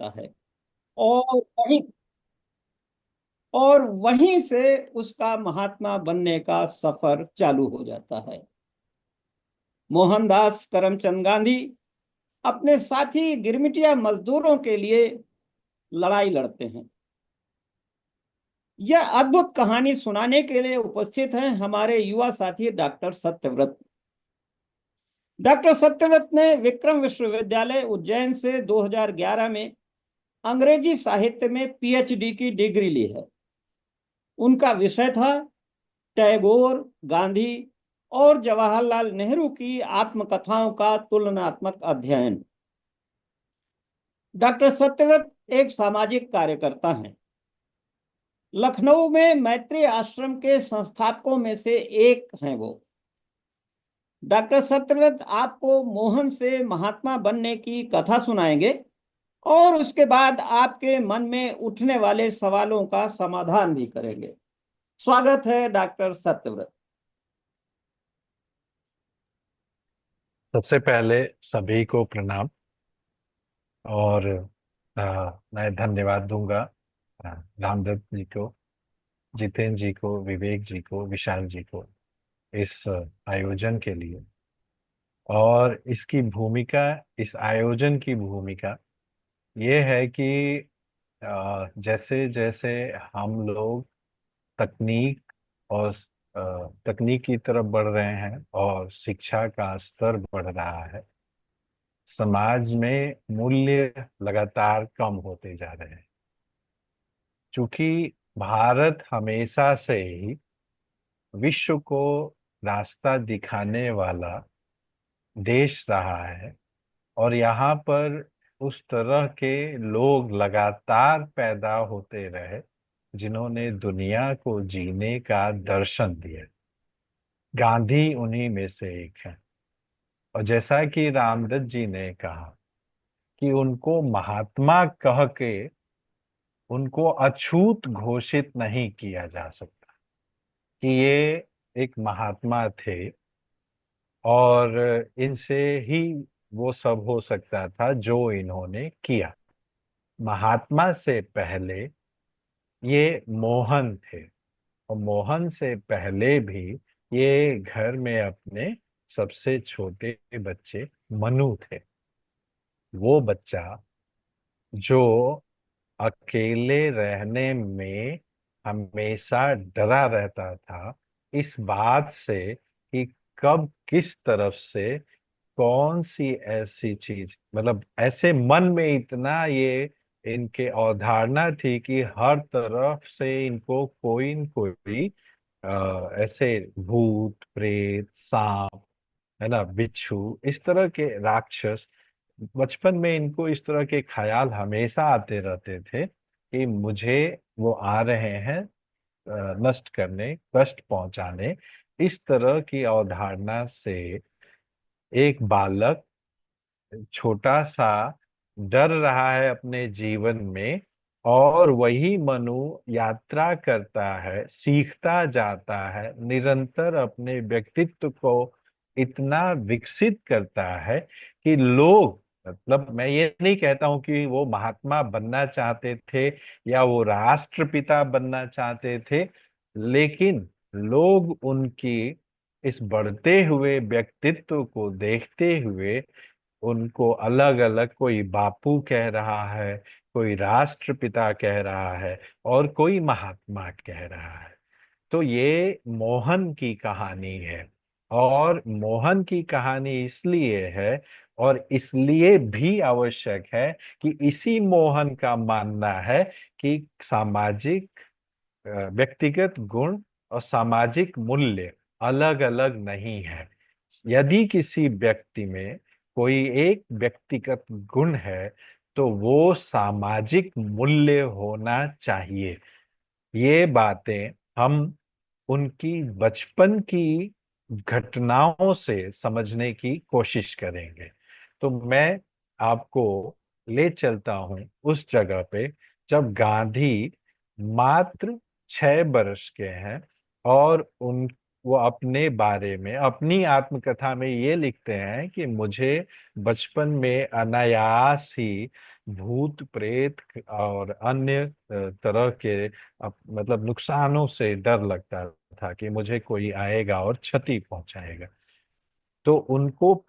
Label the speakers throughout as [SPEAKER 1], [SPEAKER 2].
[SPEAKER 1] जाता है। और वहीं और वहीं से उसका महात्मा बनने का सफर चालू हो जाता है। मोहनदास करमचंद गांधी अपने साथी गिरमिटिया मजदूरों के लिए लड़ाई लड़ते हैं। यह अद्भुत कहानी सुनाने के लिए उपस्थित हैं हमारे युवा साथी डॉक्टर सत्यव्रत। डॉक्टर सत्यव्रत ने विक्रम विश्वविद्यालय उज्जैन से 2011 में अंग्रेजी साहित्य में पीएचडी की डिग्री ली है। उनका विषय था टैगोर, गांधी और जवाहरलाल नेहरू की आत्मकथाओं का तुलनात्मक अध्ययन। डॉक्टर सत्यव्रत एक सामाजिक कार्यकर्ता हैं। लखनऊ में मैत्री आश्रम के संस्थापकों में से एक हैं वो। डॉक्टर सत्यव्रत आपको मोहन से महात्मा बनने की कथा सुनाएंगे और उसके बाद आपके मन में उठने वाले सवालों का समाधान भी करेंगे। स्वागत है डॉक्टर सत्यव्रत।
[SPEAKER 2] सबसे पहले सभी को प्रणाम। और मैं धन्यवाद दूंगा रामदत्त जी को, जितेंद्र जी को, विवेक जी को, विशाल जी को इस आयोजन के लिए। और इसकी भूमिका, इस आयोजन की भूमिका ये है कि जैसे जैसे हम लोग तकनीक और तकनीक की तरफ बढ़ रहे हैं और शिक्षा का स्तर बढ़ रहा है, समाज में मूल्य लगातार कम होते जा रहे हैं। क्योंकि भारत हमेशा से ही विश्व को रास्ता दिखाने वाला देश रहा है, और यहाँ पर उस तरह के लोग लगातार पैदा होते रहे जिन्होंने दुनिया को जीने का दर्शन दिया। गांधी उन्हीं में से एक है। और जैसा कि रामदत्त जी ने कहा कि उनको महात्मा कह के उनको अछूत घोषित नहीं किया जा सकता, कि ये एक महात्मा थे और इनसे ही वो सब हो सकता था जो इन्होंने किया। महात्मा से पहले ये मोहन थे, और मोहन से पहले भी ये घर में अपने सबसे छोटे बच्चे मनु थे। वो बच्चा जो अकेले रहने में हमेशा डरा रहता था, इस बात से कि कब किस तरफ से कौन सी ऐसी चीज, मतलब ऐसे मन में इतना ये इनके अवधारणा थी कि हर तरफ से इनको कोई न कोई ऐसे भूत प्रेत सांप, है ना, बिच्छू, इस तरह के राक्षस, बचपन में इनको इस तरह के ख्याल हमेशा आते रहते थे कि मुझे वो आ रहे हैं नष्ट करने, कष्ट पहुंचाने। इस तरह की अवधारणा से एक बालक छोटा सा डर रहा है अपने जीवन में, और वही मनु यात्रा करता है, सीखता जाता है, निरंतर अपने व्यक्तित्व को इतना विकसित करता है कि लोग, मतलब मैं ये नहीं कहता हूं कि वो महात्मा बनना चाहते थे या वो राष्ट्रपिता बनना चाहते थे, लेकिन लोग उनकी इस बढ़ते हुए व्यक्तित्व को देखते हुए उनको अलग अलग, कोई बापू कह रहा है, कोई राष्ट्रपिता कह रहा है, और कोई महात्मा कह रहा है। तो ये मोहन की कहानी है। और मोहन की कहानी इसलिए है और इसलिए भी आवश्यक है कि इसी मोहन का मानना है कि सामाजिक व्यक्तिगत गुण और सामाजिक मूल्य अलग अलग नहीं है। यदि किसी व्यक्ति में कोई एक व्यक्तिगत गुण है तो वो सामाजिक मूल्य होना चाहिए। ये बातें हम उनकी बचपन की घटनाओं से समझने की कोशिश करेंगे। तो मैं आपको ले चलता हूं उस जगह पे जब गांधी मात्र 6 वर्ष के हैं, और वो अपने बारे में अपनी आत्मकथा में ये लिखते हैं कि मुझे बचपन में अनायास ही भूत प्रेत और अन्य तरह के मतलब नुकसानों से डर लगता था कि मुझे कोई आएगा और क्षति पहुंचाएगा। तो उनको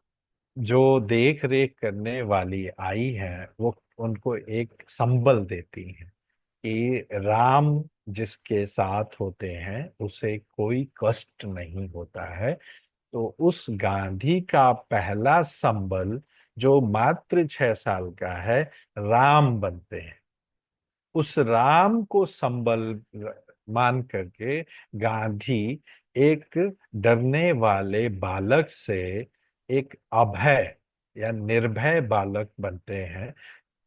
[SPEAKER 2] जो देख रेख करने वाली आई है वो उनको एक संबल देती है कि राम जिसके साथ होते हैं उसे कोई कष्ट नहीं होता है। तो उस गांधी का पहला संबल जो मात्र 6 साल का है, राम बनते हैं। उस राम को संबल मान करके गांधी एक डरने वाले बालक से एक अभय या निर्भय बालक बनते हैं।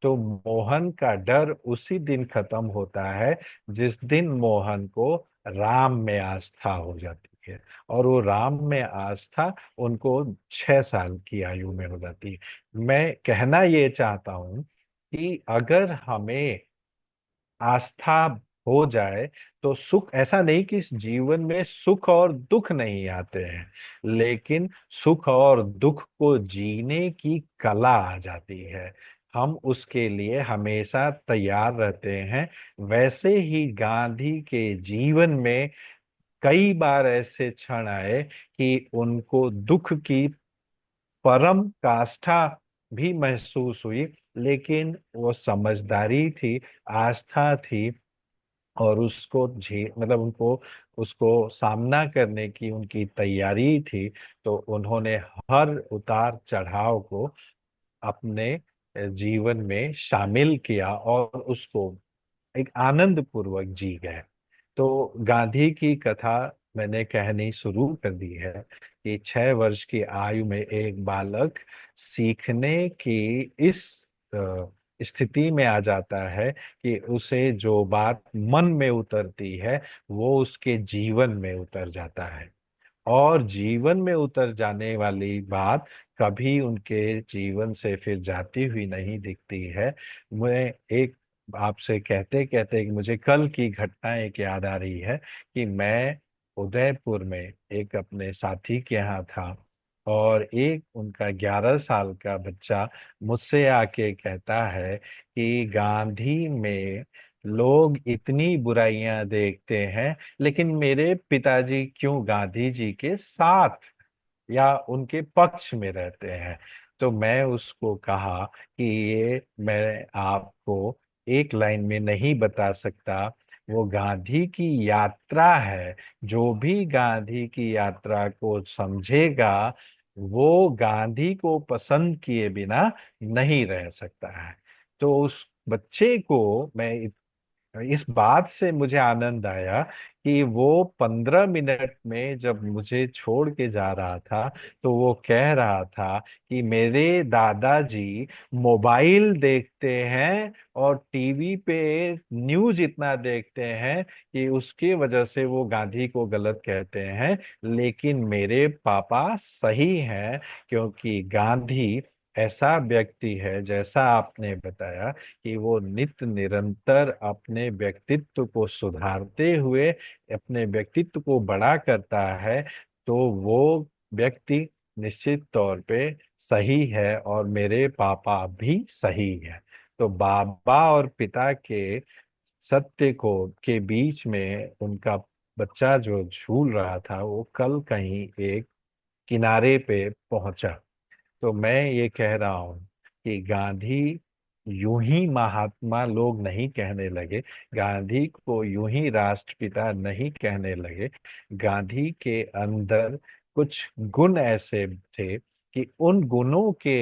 [SPEAKER 2] तो मोहन का डर उसी दिन खत्म होता है जिस दिन मोहन को राम में आस्था हो जाती है। और वो राम में आस्था उनको 6 साल की आयु में हो जाती है। मैं कहना ये चाहता हूं कि अगर हमें आस्था हो जाए तो सुख, ऐसा नहीं कि इस जीवन में सुख और दुख नहीं आते हैं, लेकिन सुख और दुख को जीने की कला आ जाती है। हम उसके लिए हमेशा तैयार रहते हैं। वैसे ही गांधी के जीवन में कई बार ऐसे क्षण आए कि उनको दुख की परम काष्ठा भी महसूस हुई, लेकिन वो समझदारी थी, आस्था थी, और उसको मतलब उनको उसको सामना करने की उनकी तैयारी थी। तो उन्होंने हर उतार चढ़ाव को अपने जीवन में शामिल किया और उसको एक आनंद पूर्वक जी गए। तो गांधी की कथा मैंने कहनी शुरू कर दी है कि 6 वर्ष की आयु में एक बालक सीखने की इस स्थिति में आ जाता है कि उसे जो बात मन में उतरती है वो उसके जीवन में उतर जाता है। और जीवन में उतर जाने वाली बात कभी उनके जीवन से फिर जाती हुई नहीं दिखती है। मैं एक आपसे कहते कहते कि मुझे कल की घटना एक याद आ रही है कि मैं उदयपुर में एक अपने साथी के यहाँ था, और एक उनका 11 साल का बच्चा मुझसे आके कहता है कि गांधी में लोग इतनी बुराइयां देखते हैं, लेकिन मेरे पिताजी क्यों गांधी जी के साथ या उनके पक्ष में रहते हैं। तो मैं उसको कहा कि ये मैं आपको एक लाइन में नहीं बता सकता, वो गांधी की यात्रा है। जो भी गांधी की यात्रा को समझेगा वो गांधी को पसंद किए बिना नहीं रह सकता है। तो उस बच्चे को मैं इस बात से मुझे आनंद आया कि वो 15 मिनट में जब मुझे छोड़ के जा रहा था तो वो कह रहा था कि मेरे दादाजी मोबाइल देखते हैं और टीवी पे न्यूज इतना देखते हैं कि उसकी वजह से वो गांधी को गलत कहते हैं, लेकिन मेरे पापा सही हैं, क्योंकि गांधी ऐसा व्यक्ति है जैसा आपने बताया कि वो नित्य निरंतर अपने व्यक्तित्व को सुधारते हुए अपने व्यक्तित्व को बड़ा करता है। तो वो व्यक्ति निश्चित तौर पे सही है और मेरे पापा भी सही है। तो बाबा और पिता के सत्य को के बीच में उनका बच्चा जो झूल रहा था वो कल कहीं एक किनारे पे पहुंचा। तो मैं ये कह रहा हूं कि गांधी यूं ही महात्मा लोग नहीं कहने लगे, गांधी को यूं ही राष्ट्रपिता नहीं कहने लगे। गांधी के अंदर कुछ गुण ऐसे थे कि उन गुणों के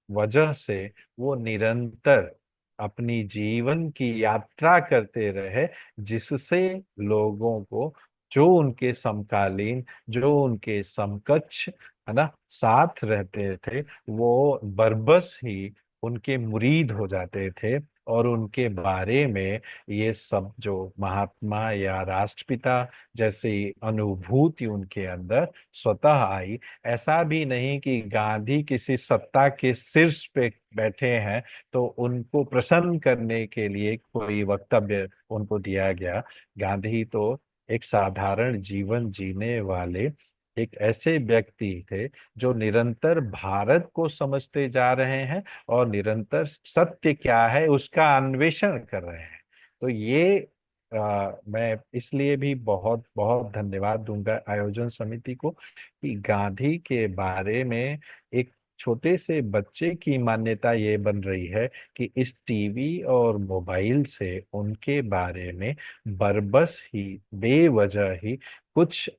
[SPEAKER 2] वजह से वो निरंतर अपनी जीवन की यात्रा करते रहे, जिससे लोगों को जो उनके समकालीन, जो उनके समकक्ष है ना साथ रहते थे, वो बरबस ही उनके मुरीद हो जाते थे। और उनके बारे में ये सब जो महात्मा या राष्ट्रपिता जैसी अनुभूति उनके अंदर स्वतः आई। ऐसा भी नहीं कि गांधी किसी सत्ता के शीर्ष पे बैठे हैं तो उनको प्रसन्न करने के लिए कोई वक्तव्य उनको दिया गया। गांधी तो एक साधारण जीवन जीने वाले एक ऐसे व्यक्ति थे जो निरंतर भारत को समझते जा रहे हैं और निरंतर सत्य क्या है उसका अन्वेषण कर रहे हैं। तो ये मैं इसलिए भी बहुत बहुत धन्यवाद दूंगा आयोजन समिति को कि गांधी के बारे में एक छोटे से बच्चे की मान्यता ये बन रही है कि इस टीवी और मोबाइल से उनके बारे में बरबस ही बेवजह ही कुछ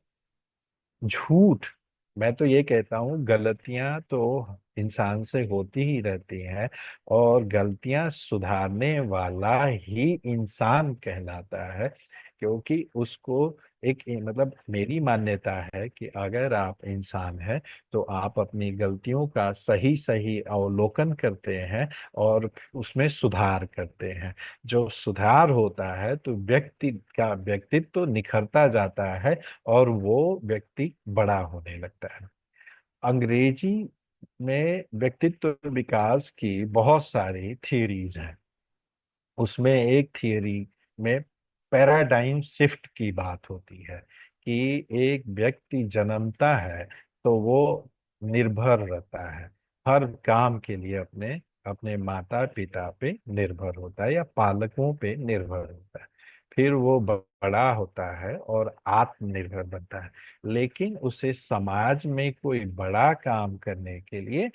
[SPEAKER 2] झूठ, मैं तो ये कहता हूँ गलतियां तो इंसान से होती ही रहती हैं और गलतियां सुधारने वाला ही इंसान कहलाता है। क्योंकि उसको एक मतलब मेरी मान्यता है कि अगर आप इंसान हैं तो आप अपनी गलतियों का सही सही अवलोकन करते हैं और उसमें सुधार करते हैं। जो सुधार होता है तो व्यक्ति का व्यक्तित्व तो निखरता जाता है और वो व्यक्ति बड़ा होने लगता है। अंग्रेजी में व्यक्तित्व विकास की बहुत सारी थियरीज हैं। उसमें एक थियरी में पैराडाइम शिफ्ट की बात होती है कि एक व्यक्ति जन्मता है तो वो निर्भर रहता है हर काम के लिए अपने अपने माता पिता पे निर्भर होता है या पालकों पे निर्भर होता है। फिर वो बड़ा होता है और आत्मनिर्भर बनता है। लेकिन उसे समाज में कोई बड़ा काम करने के लिए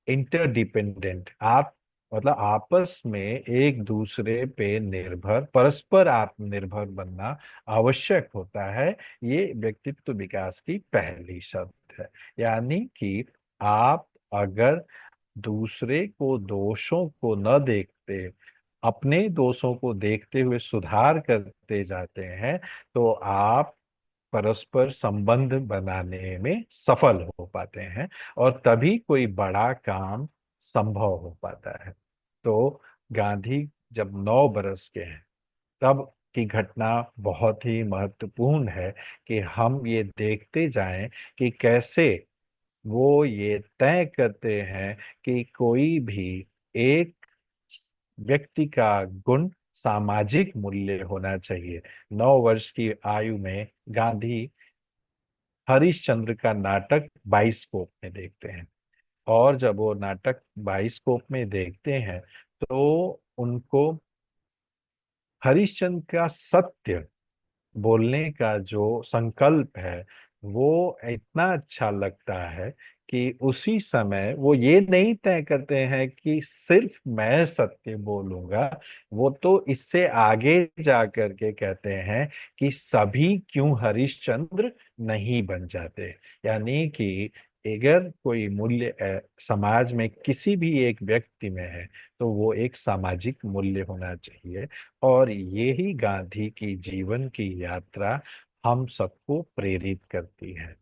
[SPEAKER 2] इंटरडिपेंडेंट आप मतलब आपस में एक दूसरे पे निर्भर परस्पर आत्मनिर्भर बनना आवश्यक होता है। ये व्यक्तित्व विकास की पहली शर्त है। यानी कि आप अगर दूसरे को दोषों को न देखते अपने दोषों को देखते हुए सुधार करते जाते हैं तो आप परस्पर संबंध बनाने में सफल हो पाते हैं और तभी कोई बड़ा काम संभव हो पाता है। तो गांधी जब 9 बरस के हैं तब की घटना बहुत ही महत्वपूर्ण है कि हम ये देखते जाएं कि कैसे वो ये तय करते हैं कि कोई भी एक व्यक्ति का गुण सामाजिक मूल्य होना चाहिए। 9 वर्ष की आयु में गांधी हरिश्चंद्र का नाटक बाइस्कोप में देखते हैं और जब वो नाटक बाइस्कोप में देखते हैं तो उनको हरिश्चंद्र का सत्य बोलने का जो संकल्प है वो इतना अच्छा लगता है कि उसी समय वो ये नहीं तय करते हैं कि सिर्फ मैं सत्य बोलूंगा। वो तो इससे आगे जा करके कहते हैं कि सभी क्यों हरिश्चंद्र नहीं बन जाते। यानी कि अगर कोई मूल्य समाज में किसी भी एक व्यक्ति में है तो वो एक सामाजिक मूल्य होना चाहिए। और यही गांधी की जीवन की यात्रा हम सबको प्रेरित करती है।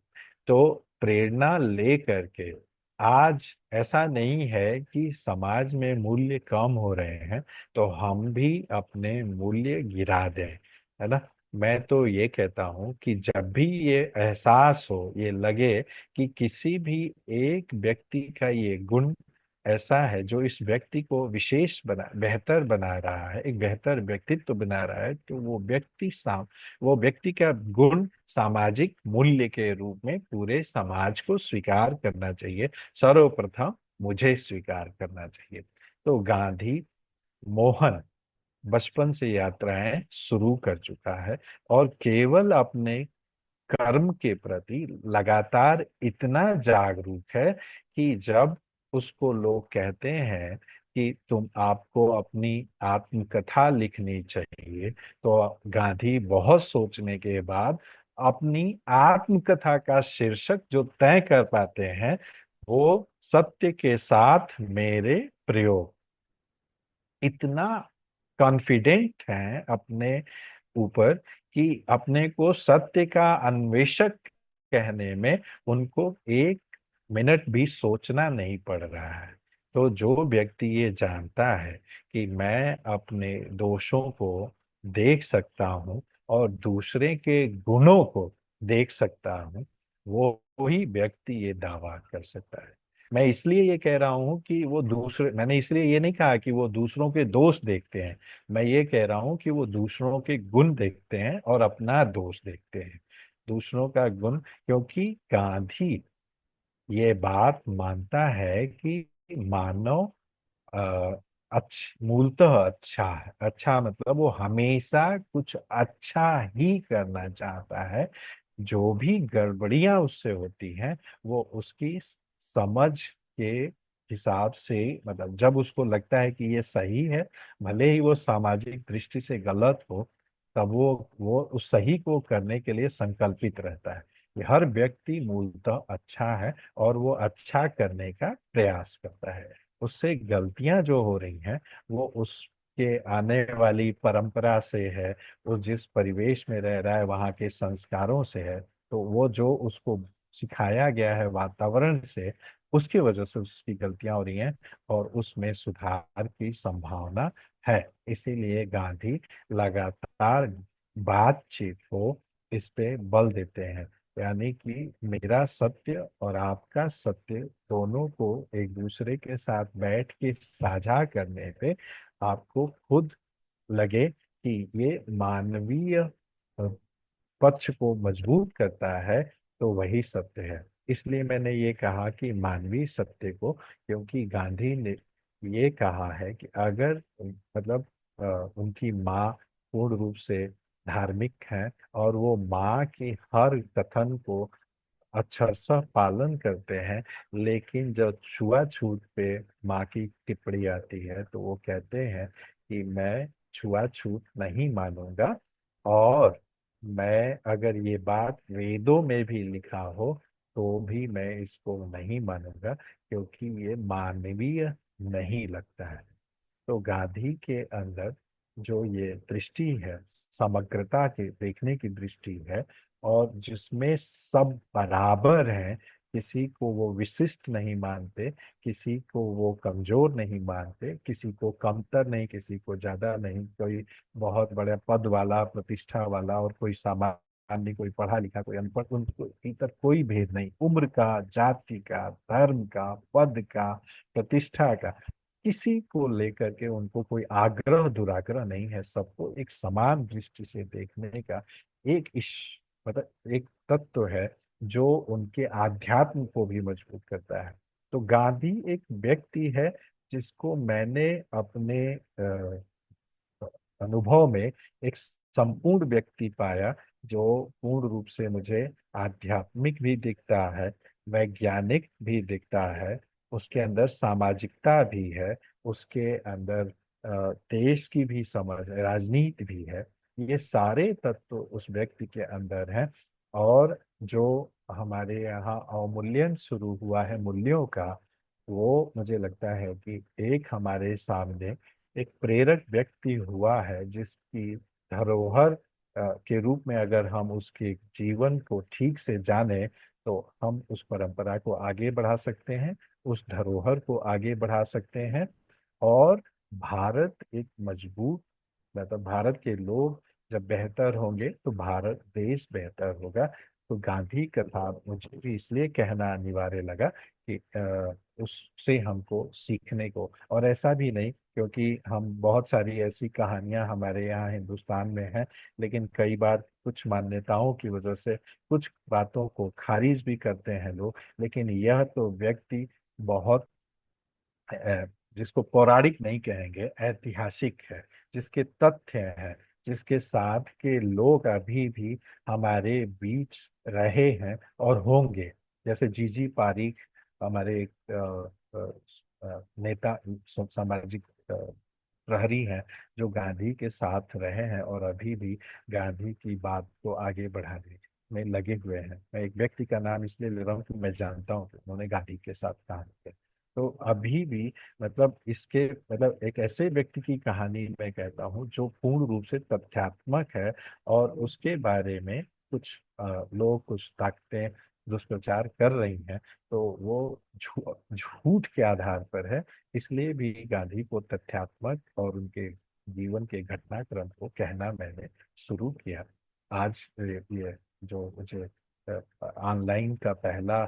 [SPEAKER 2] तो प्रेरणा ले करके आज ऐसा नहीं है कि समाज में मूल्य कम हो रहे हैं तो हम भी अपने मूल्य गिरा दें, है ना। मैं तो ये कहता हूँ कि जब भी ये एहसास हो ये लगे कि किसी भी एक व्यक्ति का ये गुण ऐसा है जो इस व्यक्ति को विशेष बना बेहतर बना रहा है एक बेहतर व्यक्तित्व बना रहा है तो वो व्यक्ति का गुण सामाजिक मूल्य के रूप में पूरे समाज को स्वीकार करना चाहिए। सर्वप्रथम मुझे स्वीकार करना चाहिए। तो गांधी मोहन बचपन से यात्राएं शुरू कर चुका है और केवल अपने कर्म के प्रति लगातार इतना जागरूक है कि जब उसको लोग कहते हैं कि तुम आपको अपनी आत्मकथा लिखनी चाहिए तो गांधी बहुत सोचने के बाद अपनी आत्मकथा का शीर्षक जो तय कर पाते हैं वो सत्य के साथ मेरे प्रयोग। इतना कॉन्फिडेंट हैं अपने ऊपर कि अपने को सत्य का अन्वेषक कहने में उनको 1 मिनट भी सोचना नहीं पड़ रहा है। तो जो व्यक्ति ये जानता है कि मैं अपने दोषों को देख सकता हूँ और दूसरे के गुणों को देख सकता हूँ वो ही व्यक्ति ये दावा कर सकता है। मैं इसलिए ये कह रहा हूँ कि वो दूसरे, मैंने इसलिए ये नहीं कहा कि वो दूसरों के दोष देखते हैं। मैं ये कह रहा हूँ कि वो दूसरों के गुण देखते हैं और अपना दोष देखते हैं, दूसरों का गुण। क्योंकि गांधी ये बात मानता है कि मानव मूलतः अच्छा है। अच्छा मतलब वो हमेशा कुछ अच्छा ही करना चाहता है। जो भी गड़बड़ियां उससे होती हैं वो उसकी समझ के हिसाब से, मतलब जब उसको लगता है कि ये सही है, भले ही वो सामाजिक दृष्टि से गलत हो, तब वो उस सही को करने के लिए संकल्पित रहता है। ये हर व्यक्ति मूलतः अच्छा है और वो अच्छा करने का प्रयास करता है। उससे गलतियां जो हो रही हैं वो उसके आने वाली परंपरा से है, वो जिस परिवेश में रह रहा है वहाँ के संस्कारों से है। तो वो जो उसको सिखाया गया है वातावरण से, उसकी वजह से उसकी गलतियां हो रही हैं और उसमें सुधार की संभावना है। इसीलिए गांधी लगातार बातचीत को इस पे बल देते हैं। यानी कि मेरा सत्य और आपका सत्य दोनों को एक दूसरे के साथ बैठ के साझा करने पे आपको खुद लगे कि ये मानवीय पक्ष को मजबूत करता है, तो वही सत्य है। इसलिए मैंने ये कहा कि मानवीय सत्य को, क्योंकि गांधी ने ये कहा है कि अगर मतलब उनकी माँ पूर्ण रूप से धार्मिक है और वो माँ की हर कथन को अक्षरशः पालन करते हैं, लेकिन जब छुआछूत पे माँ की टिप्पणी आती है तो वो कहते हैं कि मैं छुआछूत नहीं मानूंगा, और मैं अगर ये बात वेदों में भी लिखा हो तो भी मैं इसको नहीं मानूंगा, क्योंकि ये मानवीय नहीं लगता है। तो गांधी के अंदर जो ये दृष्टि है, समग्रता के देखने की दृष्टि है, और जिसमें सब बराबर हैं, किसी को वो विशिष्ट नहीं मानते, किसी को वो कमजोर नहीं मानते, किसी को कमतर नहीं, किसी को ज्यादा नहीं, कोई बहुत बड़ा पद वाला प्रतिष्ठा वाला और कोई सामान्य, कोई पढ़ा लिखा कोई अनपढ़, उनको भीतर कोई भेद नहीं, उम्र का, जाति का, धर्म का, पद का, प्रतिष्ठा का, किसी को लेकर के उनको कोई आग्रह दुराग्रह नहीं है। सबको एक समान दृष्टि से देखने का एक मतलब एक तत्व है जो उनके आध्यात्म को भी मजबूत करता है। तो गांधी एक व्यक्ति है जिसको मैंने अपने अनुभव में एक संपूर्ण व्यक्ति पाया, जो पूर्ण रूप से मुझे आध्यात्मिक भी दिखता है, वैज्ञानिक भी दिखता है, उसके अंदर सामाजिकता भी है, उसके अंदर देश की भी समझ, राजनीति भी है। ये सारे तत्व उस व्यक्ति के अंदर हैं। और जो हमारे यहाँ अवमूल्यन शुरू हुआ है मूल्यों का, वो मुझे लगता है कि एक हमारे सामने एक प्रेरक व्यक्ति हुआ है, जिसकी धरोहर के रूप में अगर हम उसके जीवन को ठीक से जाने तो हम उस परंपरा को आगे बढ़ा सकते हैं, उस धरोहर को आगे बढ़ा सकते हैं। और भारत एक मजबूत, मतलब भारत के लोग जब बेहतर होंगे तो भारत देश बेहतर होगा। तो गांधी कथा मुझे भी इसलिए कहना अनिवार्य लगा कि उससे हमको सीखने को, और ऐसा भी नहीं क्योंकि हम बहुत सारी ऐसी कहानियां हमारे यहाँ हिंदुस्तान में हैं, लेकिन कई बार कुछ मान्यताओं की वजह से कुछ बातों को खारिज भी करते हैं लोग। लेकिन यह तो व्यक्ति बहुत अ, जिसको पौराणिक नहीं कहेंगे, ऐतिहासिक है, जिसके तथ्य हैं, जिसके साथ के लोग अभी भी हमारे बीच रहे हैं और होंगे। जैसे जीजी पारीख हमारे एक नेता, सामाजिक प्रहरी हैं, जो गांधी के साथ रहे हैं और अभी भी गांधी की बात को आगे बढ़ाने में लगे हुए हैं। मैं एक व्यक्ति का नाम इसलिए ले रहा हूँ कि मैं जानता हूँ कि उन्होंने गांधी के साथ काम किया। तो अभी भी मतलब इसके मतलब एक ऐसे व्यक्ति की कहानी मैं कहता हूँ जो पूर्ण रूप से तथ्यात्मक है, और उसके बारे में कुछ लोग, कुछ ताकतें दुष्प्रचार कर रही हैं, तो वो झूठ के आधार पर है। इसलिए भी गांधी को तथ्यात्मक और उनके जीवन के घटनाक्रम को कहना मैंने शुरू किया। आज ये जो मुझे ऑनलाइन का पहला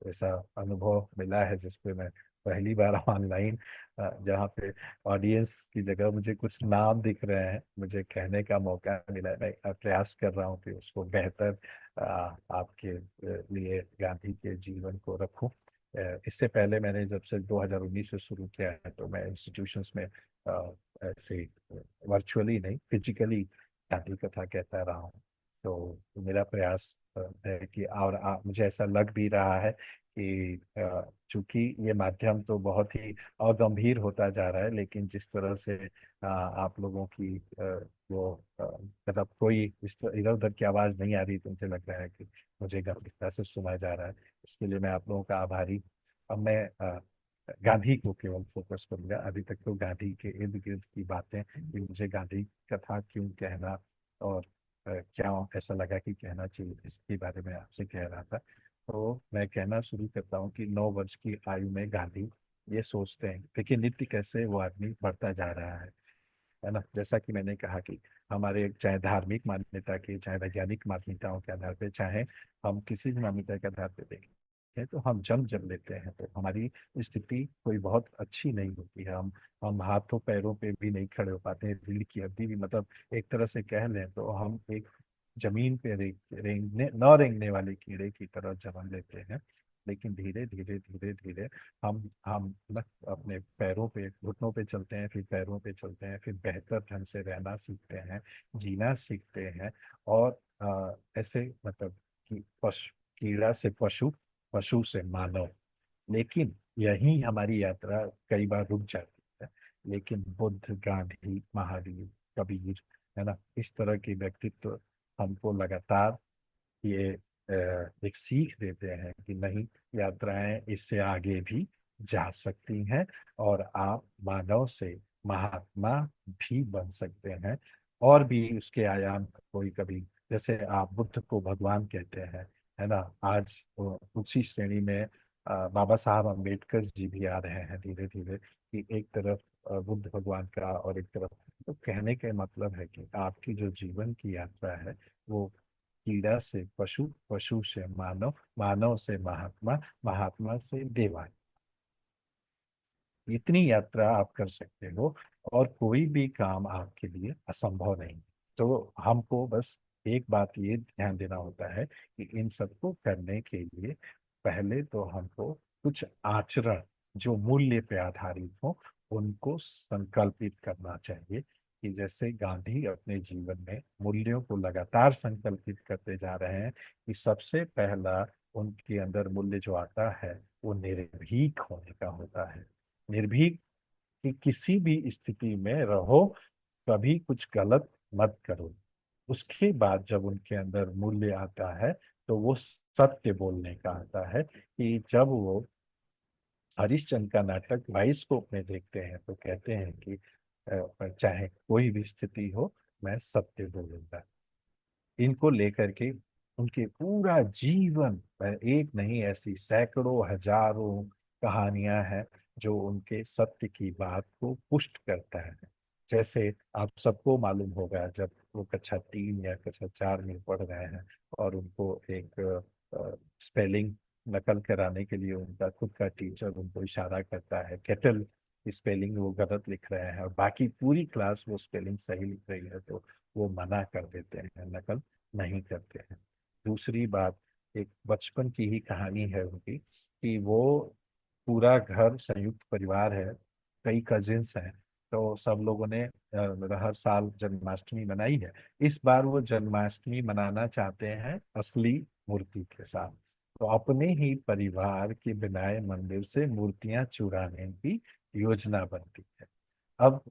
[SPEAKER 2] ऐसा अनुभव मिला है जिसपे मैं पहली बार ऑनलाइन, जहाँ पे ऑडियंस की जगह मुझे कुछ नाम दिख रहे हैं, मुझे कहने का मौका मिला है। मैं प्रयास कर रहा हूँ कि उसको बेहतर आपके लिए गांधी के जीवन को रखूं। इससे पहले मैंने जब से 2019 से शुरू किया है, तो मैं इंस्टीट्यूशंस में ऐसे वर्चुअली नहीं, फिजिकली गांधी कथा कहता रहा हूँ। तो मेरा प्रयास है कि, और मुझे ऐसा लग भी रहा है कि चूंकि ये माध्यम तो बहुत ही अगंभीर होता जा रहा है, लेकिन जिस तरह से आप लोगों की वो मतलब कोई इधर उधर की आवाज नहीं आ रही, तो मुझे लग रहा है कि मुझे गंभीरता से सुना जा रहा है। इसके लिए मैं आप लोगों का आभारी। अब मैं गांधी को केवल फोकस करूंगा। अभी तक तो गांधी के इर्द गिर्द की बातें, कि मुझे गांधी कथा क्यों कहना और क्या ऐसा लगा कि कहना चाहिए, इसके बारे में आपसे कह रहा था। तो मैं कहना शुरू करता हूँ कि 9 वर्ष की आयु में गांधी ये सोचते हैं, देखिए नित्य कैसे वो आदमी बढ़ता जा रहा है ना। जैसा कि मैंने कहा कि हमारे चाहे धार्मिक मान्यता के, चाहे वैज्ञानिक मान्यताओं के आधार पे, चाहे हम किसी भी मान्यता के आधार पे देखें, तो हम जन्म जब लेते हैं तो हमारी स्थिति कोई बहुत अच्छी नहीं होती है। हम हाथों पैरों पे भी नहीं खड़े हो पाते हैं, रीढ़ की हड्डी भी, मतलब एक तरह से कह लें तो हम एक जमीन पे रेंगने न रेंगने वाले कीड़े की तरह जन्म लेते हैं। लेकिन धीरे धीरे धीरे धीरे हम न अपने पैरों पे, घुटनों पे चलते हैं, फिर पैरों पे चलते हैं, फिर बेहतर ढंग से रहना सीखते हैं, जीना सीखते हैं। और ऐसे मतलब कि पशु, कीड़ा से पशु, पशु से मानव। लेकिन यही हमारी यात्रा कई बार रुक जाती है। लेकिन बुद्ध, गांधी, महावीर, कबीर, है ना, इस तरह के व्यक्तित्व हमको लगातार ये एक सीख देते हैं कि नहीं, यात्राएं इससे आगे भी जा सकती हैं, और आप मानव से महात्मा भी बन सकते हैं। और भी उसके आयाम कोई कभी, जैसे आप बुद्ध को भगवान कहते हैं, है ना, आज उसी श्रेणी में बाबा साहब अम्बेडकर जी भी आ रहे हैं धीरे धीरे, कि एक तरफ बुद्ध भगवान का और एक तरफ। तो कहने का मतलब है कि आपकी जो जीवन की यात्रा है, वो कीड़ा से पशु, पशु से मानव, मानव से महात्मा, महात्मा से देवा, इतनी यात्रा आप कर सकते हो। और कोई भी काम आपके लिए असंभव नहीं। तो हमको बस एक बात ये ध्यान देना होता है कि इन सबको करने के लिए पहले तो हमको कुछ आचरण जो मूल्य पे आधारित हो, उनको संकल्पित करना चाहिए। कि जैसे गांधी अपने जीवन में मूल्यों को लगातार संकल्पित करते जा रहे हैं, कि सबसे पहला उनके अंदर मूल्य जो आता है, वो निर्भीक होने का होता है। निर्भीक, कि किसी भी स्थिति में रहो, कभी कुछ गलत मत करो। उसके बाद जब उनके अंदर मूल्य आता है, तो वो सत्य बोलने का आता है। कि जब वो हरिश्चंद्र का नाटक बाइस्कोप में देखते हैं, तो कहते हैं कि चाहे कोई भी स्थिति हो, मैं सत्य बोलूंगा। इनको लेकर के उनके पूरा जीवन, एक नहीं ऐसी सैकड़ों हजारों कहानियां हैं जो उनके सत्य की बात को पुष्ट करता है। जैसे आप सबको मालूम होगा, जब वो कक्षा 3 या कक्षा 4 में पढ़ रहे हैं, और उनको एक स्पेलिंग नकल कराने के लिए उनका खुद का टीचर उनको इशारा करता है, केटल स्पेलिंग वो गलत लिख रहे हैं, और बाकी पूरी क्लास वो स्पेलिंग सही लिख रही है, तो वो मना कर देते हैं, नकल नहीं करते हैं। दूसरी बात, एक बचपन की ही कहानी है उनकी, कि वो पूरा घर संयुक्त परिवार है, कई कजिन्स हैं। तो सब लोगों ने हर साल जन्माष्टमी मनाई है। इस बार वो जन्माष्टमी मनाना चाहते हैं असली मूर्ति के साथ। तो अपने ही परिवार के बनाए मंदिर से मूर्तियां चुराने की योजना बनती है। अब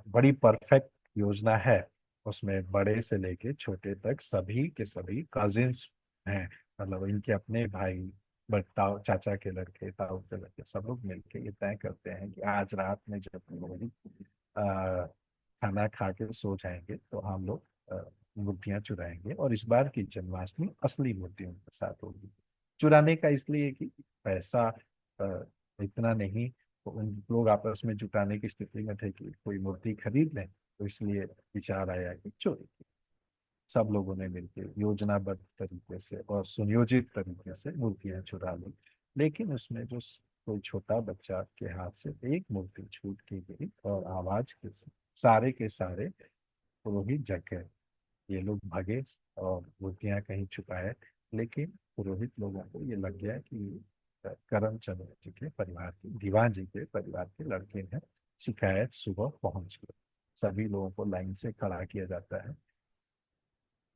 [SPEAKER 2] बड़ी परफेक्ट योजना है। उसमें बड़े से लेके छोटे तक सभी के सभी कजिन्स हैं, मतलब इनके अपने भाई, ताऊ, चाचा के लड़के, ताऊ के लड़के, सब लोग मिलके ये तय करते हैं कि आज रात में जब लोग खाना खा के सो जाएंगे, तो हम लोग मूर्तियां चुराएंगे, और इस बार की जन्माष्टमी असली मूर्तियों के साथ होगी। चुराने का इसलिए कि पैसा इतना नहीं, तो उन लोग आपस में जुटाने की स्थिति में थे कि कोई मूर्ति खरीद लें, तो इसलिए विचार आया कि चोरी की। सब लोगों ने मिलकर योजनाबद्ध तरीके से और सुनियोजित तरीके से मूर्तियां चुरा ली। लेकिन उसमें जो कोई छोटा बच्चा के हाथ से एक मूर्ति छूट के गई और आवाज के सारे पुरोहित जग गए। ये लोग भगे और मूर्तियां कहीं छुपाए। लेकिन पुरोहित लोगों को ये लग गया कि करमचंद जी के परिवार के, दीवान जी के परिवार के लड़के ने शिकायत सुबह पहुंच गई। सभी लोगों को लाइन से खड़ा किया जाता है।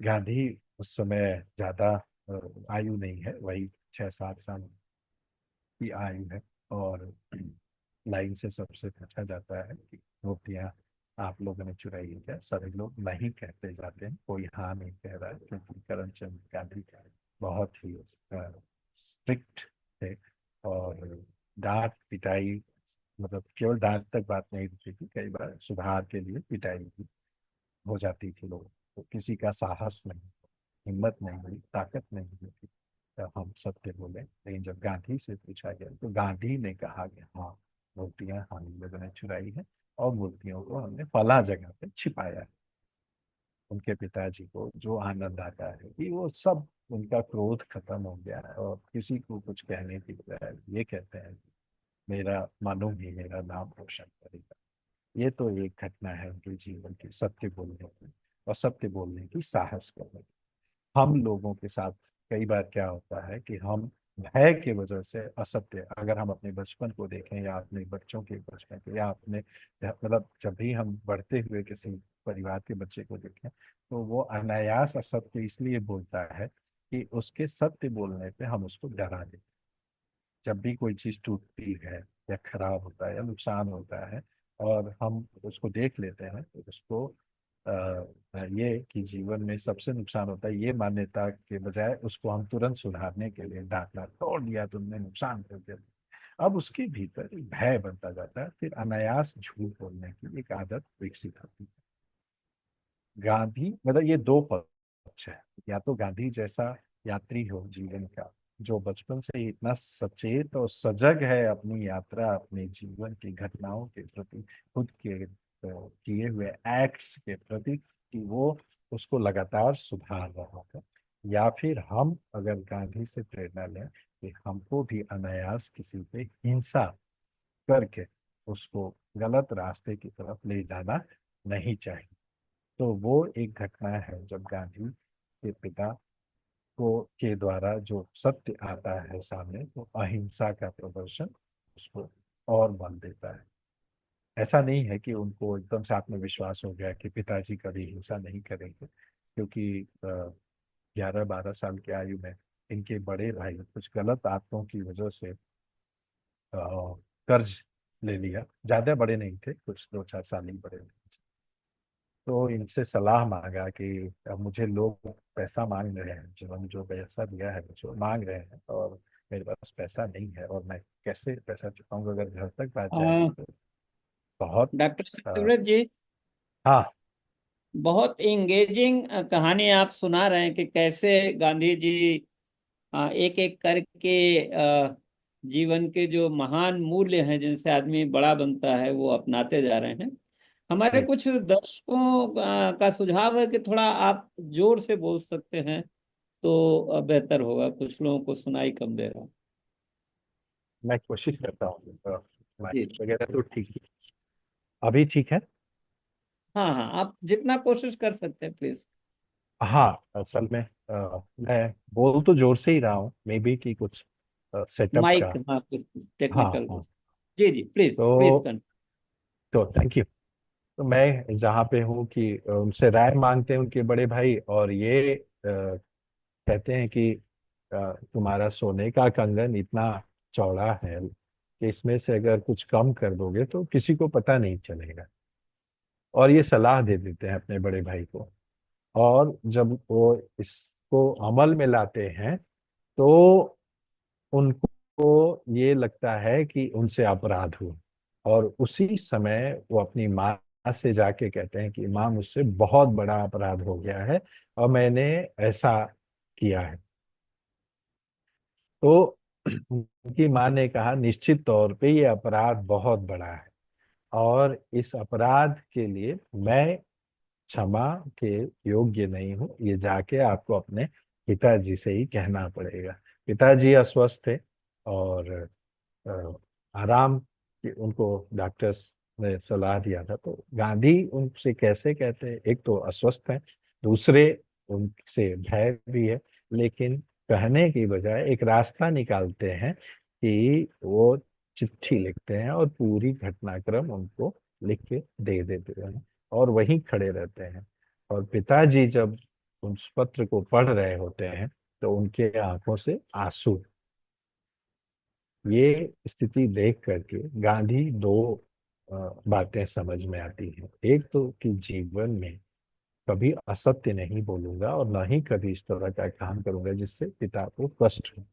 [SPEAKER 2] गांधी उस समय ज्यादा आयु नहीं है, वही 6-7 साल की आयु है। और लाइन से सबसे पूछा जाता है कि मूर्तियां आप लोगों ने चुराई है क्या? सभी लोग नहीं कहते जाते हैं, कोई हाँ नहीं कह रहा है, क्योंकि करमचंद गांधी बहुत ही स्ट्रिक्ट थे। और डांट पिटाई, मतलब केवल डांट तक बात नहीं रुकती थी, कई बार सुधार के लिए पिटाई भी हो जाती थी लोगों को। किसी का साहस नहीं, हिम्मत नहीं हुई, ताकत नहीं हुई थी तो हम सत्य बोले। लेकिन जब गांधी से पूछा गया तो गांधी ने कहा कि हाँ, मूर्तियां हम लोगों ने चुराई है और मूर्तियों को हमने फला जगह पे छिपाया है। उनके पिताजी को जो आनंद आता है कि वो सब, उनका क्रोध खत्म हो गया है और किसी को कुछ कहने की बजाय ये कहते हैं, मेरा मानो ही मेरा नाम रोशन करेगा। ये तो एक घटना है उनके जीवन की, सत्य बोलने की और सत्य बोलने की साहस करने की। हम लोगों के साथ कई बार क्या होता है कि हम भय की वजह से असत्य, अगर हम अपने बचपन को देखें या अपने बच्चों के बचपन को या अपने, मतलब जब भी हम बढ़ते हुए किसी परिवार के बच्चे को देखें तो वो अनायास असत्य इसलिए बोलता है कि उसके सत्य बोलने पे हम उसको डरा देते। जब भी कोई चीज टूटती है या खराब होता है या नुकसान होता है और हम उसको देख लेते हैं तो उसको ये कि जीवन में सबसे नुकसान होता है ये मान्यता के बजाय उसको हम तुरंत सुधारने के लिए डांटना, तोड़ दिया तुमने, नुकसान कर दिया। अब उसके भीतर एक भय बनता जाता है, फिर अनायास झूठ बोलने की एक आदत विकसित होती है। गांधी, मतलब ये दो पक्ष है। या तो गांधी जैसा यात्री हो जीवन का, जो बचपन से ही इतना सचेत और सजग है अपनी यात्रा, अपने जीवन की घटनाओं के प्रति, खुद के किए हुए एक्ट्स के प्रति, कि वो उसको लगातार सुधार रहा था। या फिर हम अगर गांधी से प्रेरणा लें कि हमको भी अनायास किसी पे हिंसा करके उसको गलत रास्ते की तरफ ले जाना नहीं चाहिए। तो वो एक घटना है जब गांधी के पिता को के द्वारा जो सत्य आता है सामने, तो अहिंसा का प्रदर्शन उसको और बल देता है। ऐसा नहीं है कि उनको एकदम से आत्मविश्वास हो गया कि पिताजी कभी हिंसा नहीं करेंगे, क्योंकि 11-12 साल की आयु में इनके बड़े भाई कुछ गलत आदतों की वजह से अ, कर्ज ले लिया। ज्यादा बड़े नहीं थे, कुछ 2-4 साल ही बड़े थे। तो इनसे सलाह मांगा कि अब मुझे लोग पैसा मांग रहे हैं, जिन्होंने जो पैसा दिया है मुझे मांग रहे हैं, और मेरे पास पैसा नहीं है और मैं कैसे पैसा चुकाऊंगा? अगर घर तक बात जाएगी तो बहुत।
[SPEAKER 1] डॉक्टर
[SPEAKER 2] आ,
[SPEAKER 1] सत्यव्रत जी,
[SPEAKER 2] हाँ।
[SPEAKER 1] बहुत इंगेजिंग कहानी आप सुना रहे हैं कि कैसे गांधी जी एक एक करके जीवन के जो महान मूल्य हैं जिनसे आदमी बड़ा बनता है वो अपनाते जा रहे हैं। हमारे
[SPEAKER 2] जी,
[SPEAKER 1] कुछ दर्शकों का सुझाव है कि थोड़ा आप जोर से बोल सकते हैं तो बेहतर होगा, कुछ लोगों को सुनाई कम दे रहा।
[SPEAKER 2] मैं कोशिश करता हूँ।
[SPEAKER 1] जी।
[SPEAKER 2] माइक वगैरह तो ठीक है, अभी ठीक है।
[SPEAKER 1] हाँ हाँ, आप जितना कोशिश कर सकते हैं प्लीज।
[SPEAKER 2] हाँ, असल में मैं बोल तो जोर से ही रहा हूँ, मे बी कि कुछ सेटअप
[SPEAKER 1] माइक,
[SPEAKER 2] का।
[SPEAKER 1] हाँ, कुछ
[SPEAKER 2] हाँ
[SPEAKER 1] टेक्निकल हो।
[SPEAKER 2] हाँ।
[SPEAKER 1] जी जी, प्लीज प्लीज
[SPEAKER 2] तो
[SPEAKER 1] कर।
[SPEAKER 2] तो थैंक यू। तो मैं जहाँ पे हूँ कि उनसे राय मांगते हैं उनके बड़े भाई, और ये कहते हैं कि तुम्हारा सोने का कंगन इतना चौड़ा है कि इसमें से अगर कुछ कम कर दोगे तो किसी को पता नहीं चलेगा। और ये सलाह दे देते हैं अपने बड़े भाई को। और जब वो इसको अमल में लाते हैं तो उनको ये लगता है कि उनसे अपराध हुआ। और उसी समय वो अपनी माँ से जाके कहते हैं कि माँ, मुझसे बहुत बड़ा अपराध हो गया है और मैंने ऐसा किया है। तो उनकी माँ ने कहा, निश्चित तौर पे ये अपराध बहुत बड़ा है और इस अपराध के लिए मैं क्षमा के योग्य नहीं हूँ, ये जाके आपको अपने पिताजी से ही कहना पड़ेगा। पिताजी अस्वस्थ थे और अ, आराम की उनको डॉक्टर्स ने सलाह दिया था। तो गांधी उनसे कैसे कहते हैं, एक तो अस्वस्थ हैं, दूसरे उनसे भय भी है, लेकिन कहने की बजाय एक रास्ता निकालते हैं कि वो चिट्ठी लिखते हैं और पूरी घटनाक्रम उनको लिख के दे देते हैं और वहीं खड़े रहते हैं। और पिताजी जब उस पत्र को पढ़ रहे होते हैं तो उनके आंखों से आंसू। ये स्थिति देख करके गांधी दो बातें समझ में आती हैं। एक तो कि जीवन में कभी असत्य नहीं बोलूंगा और ना ही कभी इस तरह का काम करूंगा जिससे पिता को कष्ट हो।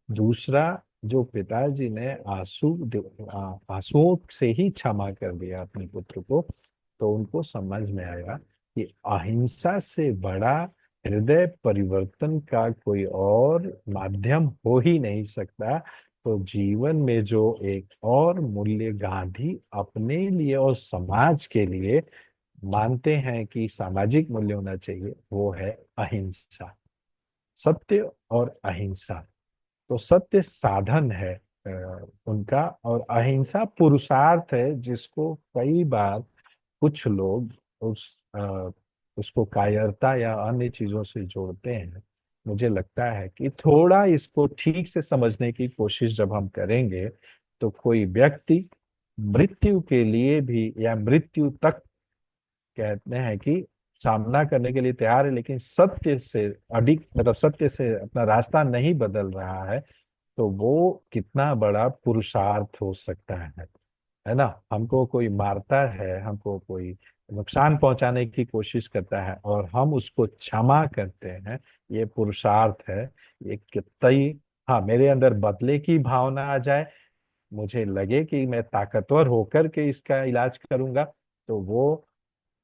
[SPEAKER 2] दूसरा, जो पिताजी ने आंसुओं से ही क्षमा कर दिया अपने पुत्र को, तो उनको समझ में आया कि अहिंसा से बड़ा हृदय परिवर्तन का कोई और माध्यम हो ही नहीं सकता। तो जीवन में जो एक और मूल्य गांधी अपने लिए और समाज के लिए मानते हैं कि सामाजिक मूल्य होना चाहिए, वो है अहिंसा। सत्य और अहिंसा। तो सत्य साधन है उनका, और अहिंसा पुरुषार्थ है जिसको कई बार कुछ लोग उसको कायरता या अन्य चीजों से जोड़ते हैं। मुझे लगता है कि थोड़ा इसको ठीक से समझने की कोशिश जब हम करेंगे तो कोई व्यक्ति मृत्यु के लिए भी या मृत्यु तक कहते हैं कि सामना करने के लिए तैयार है, लेकिन सत्य से अधिक मतलब सत्य से अपना रास्ता नहीं बदल रहा है, तो वो कितना बड़ा पुरुषार्थ हो सकता है ना। हमको कोई मारता है, हमको कोई नुकसान पहुंचाने की कोशिश करता है और हम उसको क्षमा करते हैं, ये पुरुषार्थ है। ये कितई, हाँ, मेरे अंदर बदले की भावना आ जाए, मुझे लगे कि मैं ताकतवर होकर के इसका इलाज करूंगा, तो वो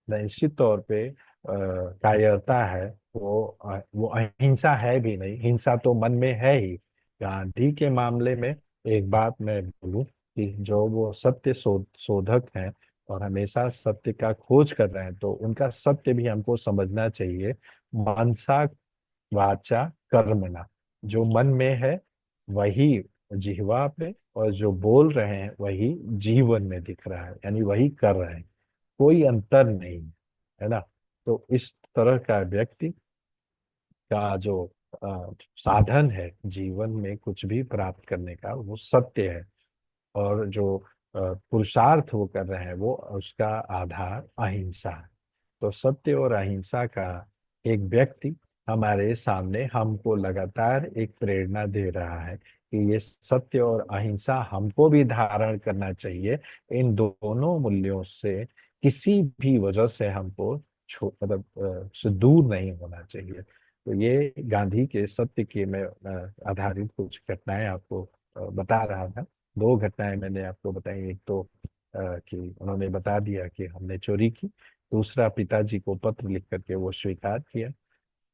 [SPEAKER 2] निश्चित तौर पे कायरता है। वो अहिंसा है भी नहीं, हिंसा तो मन में है ही। गांधी के मामले में एक बात मैं बोलूं कि जो वो सत्य शोधक हैं और हमेशा सत्य का खोज कर रहे हैं, तो उनका सत्य भी हमको समझना चाहिए। मनसा वाचा कर्मणा, जो मन में है वही जिह्वा पे, और जो बोल रहे हैं वही जीवन में दिख रहा है, यानी वही कर रहे हैं, कोई अंतर नहीं है ना। तो इस तरह का व्यक्ति का जो साधन है जीवन में कुछ भी प्राप्त करने का, वो सत्य है। और जो पुरुषार्थ वो कर रहे हैं, वो उसका आधार अहिंसा है। तो सत्य और अहिंसा का एक व्यक्ति हमारे सामने हमको लगातार एक प्रेरणा दे रहा है कि ये सत्य और अहिंसा हमको भी धारण करना चाहिए। इन दोनों मूल्यों से किसी भी वजह से हमको मतलब से दूर नहीं होना चाहिए। तो ये गांधी के सत्य के में आधारित कुछ घटनाएं आपको बता रहा था। दो घटनाएं मैंने आपको बताई। एक तो कि उन्होंने बता दिया कि हमने चोरी की। दूसरा, पिताजी को पत्र लिख करके वो स्वीकार किया।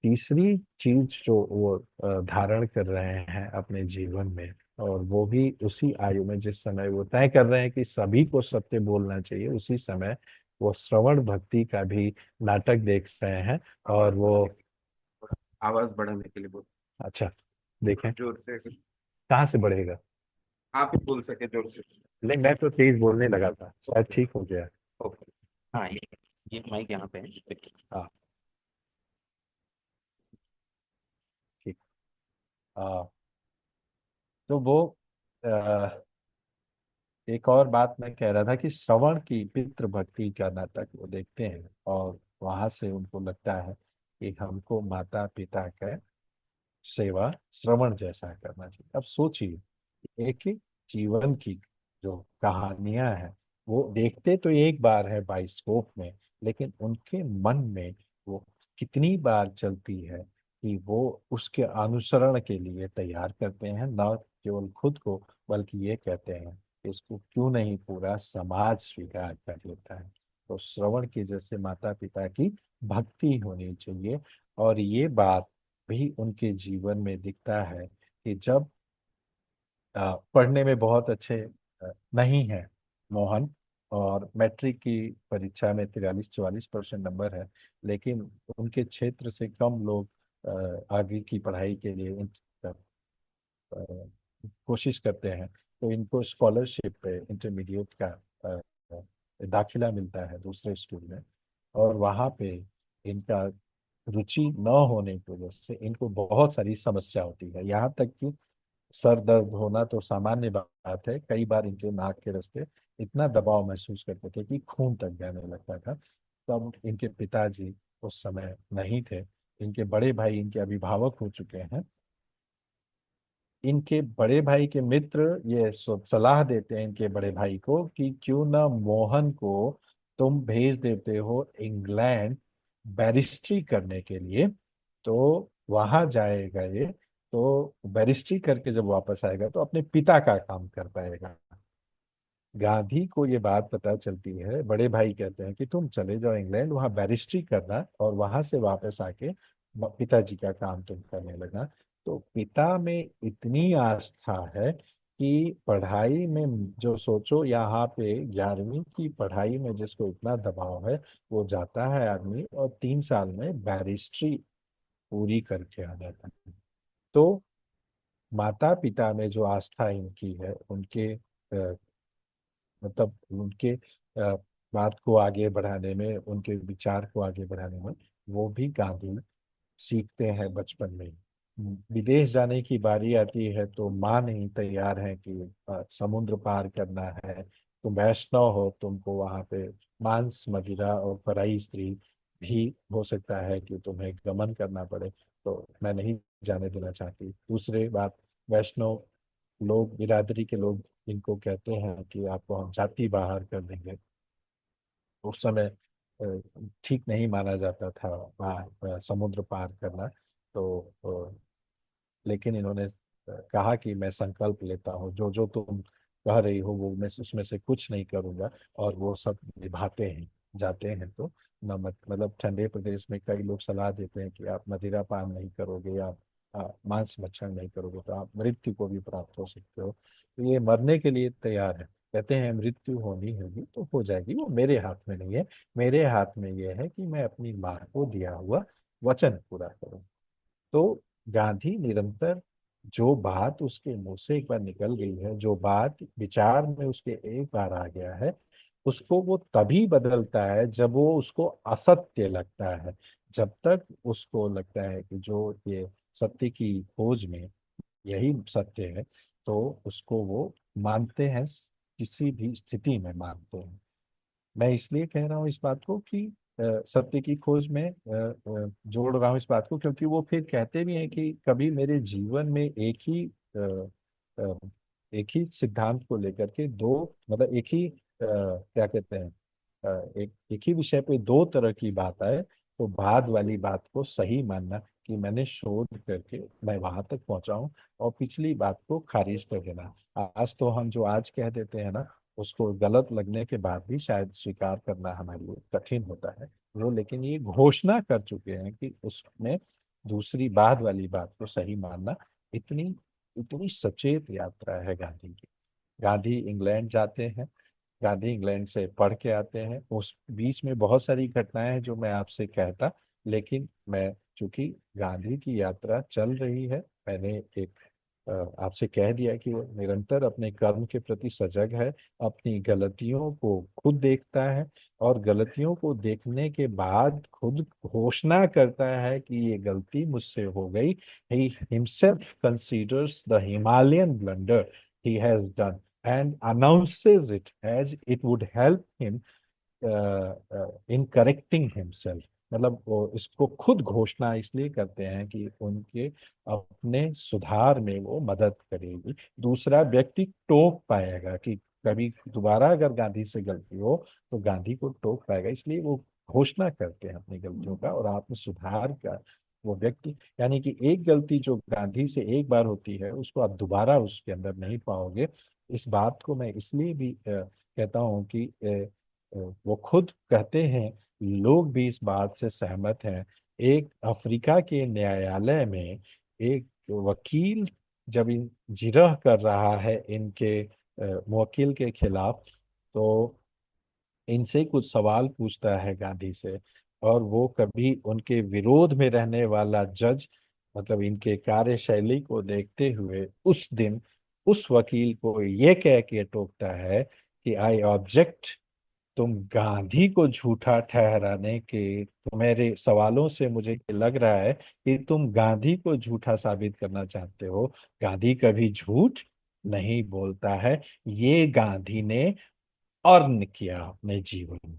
[SPEAKER 2] तीसरी चीज जो वो धारण कर रहे हैं अपने जीवन में, और वो भी उसी आयु में जिस समय वो तय कर रहे हैं कि सभी को सत्य बोलना चाहिए, उसी समय वो श्रवण भक्ति का भी नाटक देख रहे हैं। और वो
[SPEAKER 3] आवाज बढ़ाने के लिए बोल।
[SPEAKER 2] अच्छा, देखें
[SPEAKER 3] जोर से।
[SPEAKER 2] कहाँ से बढ़ेगा।
[SPEAKER 3] आप ही बोल सके जोर से।
[SPEAKER 2] लेकिन मैं तो तेज बोलने लगा था, शायद ठीक हो गया।
[SPEAKER 3] ओके। हाँ, ये माइक यहाँ पे है।
[SPEAKER 2] हाँ, ठीक। आ, तो वो आ, एक और बात मैं कह रहा था कि श्रवण की पितृ भक्ति का नाटक वो देखते हैं और वहां से उनको लगता है कि हमको माता पिता का सेवा श्रवण जैसा करना चाहिए। अब सोचिए, एक ही जीवन की जो कहानियां हैं, वो देखते तो एक बार है बाइस्कोप में, लेकिन उनके मन में वो कितनी बार चलती है कि वो उसके अनुसरण के लिए तैयार करते हैं, न केवल खुद को, बल्कि ये कहते हैं कि इसको क्यों नहीं पूरा समाज स्वीकार कर लेता है। तो श्रवण की जैसे माता पिता की भक्ति होनी चाहिए। और ये बात भी उनके जीवन में दिखता है कि जब पढ़ने में बहुत अच्छे नहीं है मोहन, और मैट्रिक की परीक्षा में 43-44% नंबर है, लेकिन उनके क्षेत्र से कम लोग आगे की पढ़ाई के लिए अ, कोशिश करते हैं। तो इनको स्कॉलरशिप पे इंटरमीडिएट का अ, दाखिला मिलता है दूसरे स्कूल में, और वहाँ पे इनका रुचि न होने की वजह से इनको बहुत सारी समस्या होती है। यहाँ तक कि सर दर्द होना तो सामान्य बात है, कई बार इनके नाक के रास्ते इतना दबाव महसूस करते थे कि खून तक बहने लगता था। तब इनके पिताजी उस समय नहीं थे, इनके बड़े भाई इनके अभिभावक हो चुके हैं। इनके बड़े भाई के मित्र ये सलाह देते हैं इनके बड़े भाई को कि क्यों ना मोहन को तुम भेज देते हो इंग्लैंड बैरिस्ट्री करने के लिए, तो वहां जाएगा ये, तो बैरिस्ट्री करके जब वापस आएगा तो अपने पिता का काम कर पाएगा। गांधी को ये बात पता चलती है, बड़े भाई कहते हैं कि तुम चले जाओ इंग्लैंड, वहां बैरिस्ट्री करना और वहां से वापस आके पिताजी का काम तुम करने लगा। तो पिता में इतनी आस्था है कि पढ़ाई में, जो सोचो यहाँ पे 11वीं की पढ़ाई में जिसको इतना दबाव है, वो जाता है आदमी और 3 साल में बैरिस्ट्री पूरी करके आ जाता है। तो माता पिता में जो आस्था इनकी है, उनके मतलब उनके बात को आगे बढ़ाने में, उनके विचार को आगे बढ़ाने में, वो भी गांधी सीखते हैं बचपन में। विदेश जाने की बारी आती है तो माँ नहीं तैयार है कि समुद्र पार करना है, तुम वैष्णव हो, तुमको वहां पे मांस मदिरा और पराई स्त्री भी हो सकता है कि तुम्हें गमन करना पड़े, तो मैं नहीं जाने देना चाहती। दूसरी बात, वैष्णव लोग, बिरादरी के लोग इनको कहते हैं कि आपको हम जाति बाहर कर देंगे। उस समय ठीक नहीं माना जाता था समुद्र पार करना। तो लेकिन इन्होंने कहा कि मैं संकल्प लेता हूँ, जो जो तुम कह रही हो वो मैं उसमें से कुछ नहीं करूंगा, और वो सब निभाते हैं, जाते हैं। तो नमक मतलब ठंडे प्रदेश में कई लोग सलाह देते हैं कि आप मदिरा पान नहीं करोगे, आप मांस भक्षण नहीं करोगे तो आप मृत्यु को भी प्राप्त हो सकते हो। तो ये मरने के लिए तैयार है, कहते हैं मृत्यु होनी होगी तो हो जाएगी, वो मेरे हाथ में नहीं है। मेरे हाथ में ये है कि मैं अपनी माँ को दिया हुआ वचन पूरा करूं। तो गांधी निरंतर, जो बात उसके मुंह से एक बार निकल गई है, जो बात विचार में उसके एक बार आ गया है, उसको वो तभी बदलता है जब वो उसको असत्य लगता है। जब तक उसको लगता है कि जो ये सत्य की खोज में यही सत्य है, तो उसको वो मानते हैं, किसी भी स्थिति में मानते हैं। मैं इसलिए कह रहा हूँ इस बात को कि सत्य की खोज में जोड़ रहा हूँ इस बात को, क्योंकि वो फिर कहते भी हैं कि कभी मेरे जीवन में अ, एक ही सिद्धांत को लेकर के दो, मतलब एक ही क्या कहते हैं, एक ही विषय पे दो तरह की बात आए, तो बाद वाली बात को सही मानना, कि मैंने शोध करके मैं वहां तक पहुंचा हूं, और पिछली बात को खारिज कर देना। आज तो हम जो आज कह देते हैं ना, उसको गलत लगने के बाद भी शायद स्वीकार करना हमारे लिए कठिन होता है वो, लेकिन ये घोषणा कर चुके हैं कि उसमें दूसरी बाद वाली बात को सही मानना। इतनी इतनी सचेत यात्रा है गांधी की। गांधी इंग्लैंड जाते हैं, गांधी इंग्लैंड से पढ़ के आते हैं, उस बीच में बहुत सारी घटनाएं हैं जो मैं आपसे कहता, लेकिन मैं, चूंकि गांधी की यात्रा चल रही है, मैंने एक आपसे कह दिया कि वो निरंतर अपने कर्म के प्रति सजग है, अपनी गलतियों को खुद देखता है, और गलतियों को देखने के बाद खुद घोषणा करता है कि ये गलती मुझसे हो गई। He himself considers the Himalayan blunder he has done and announces it as it would help him in correcting himself. मतलब वो इसको खुद घोषणा इसलिए करते हैं कि उनके अपने सुधार में वो मदद करेगी, दूसरा व्यक्ति टोक पाएगा कि कभी दोबारा अगर गांधी से गलती हो तो गांधी को टोक पाएगा, इसलिए वो घोषणा करते हैं अपनी गलतियों का और आत्म सुधार का। वो व्यक्ति, यानी कि एक गलती जो गांधी से एक बार होती है उसको आप दोबारा उसके अंदर नहीं पाओगे। इस बात को मैं इसलिए भी कहता हूँ कि वो खुद कहते हैं, लोग भी इस बात से सहमत हैं। एक अफ्रीका के न्यायालय में एक वकील जब इन जिरह कर रहा है इनके मुवक्किल के खिलाफ, तो इनसे कुछ सवाल पूछता है गांधी से, और वो कभी उनके विरोध में रहने वाला जज, मतलब इनके कार्यशैली को देखते हुए उस दिन उस वकील को ये कह के टोकता है कि आई ऑब्जेक्ट, तुम गांधी को झूठा ठहराने के तुम्हारे सवालों से मुझे ये लग रहा है कि तुम गांधी को झूठा साबित करना चाहते हो। गांधी कभी झूठ नहीं बोलता है, ये गांधी ने अर्न किया अपने जीवन में।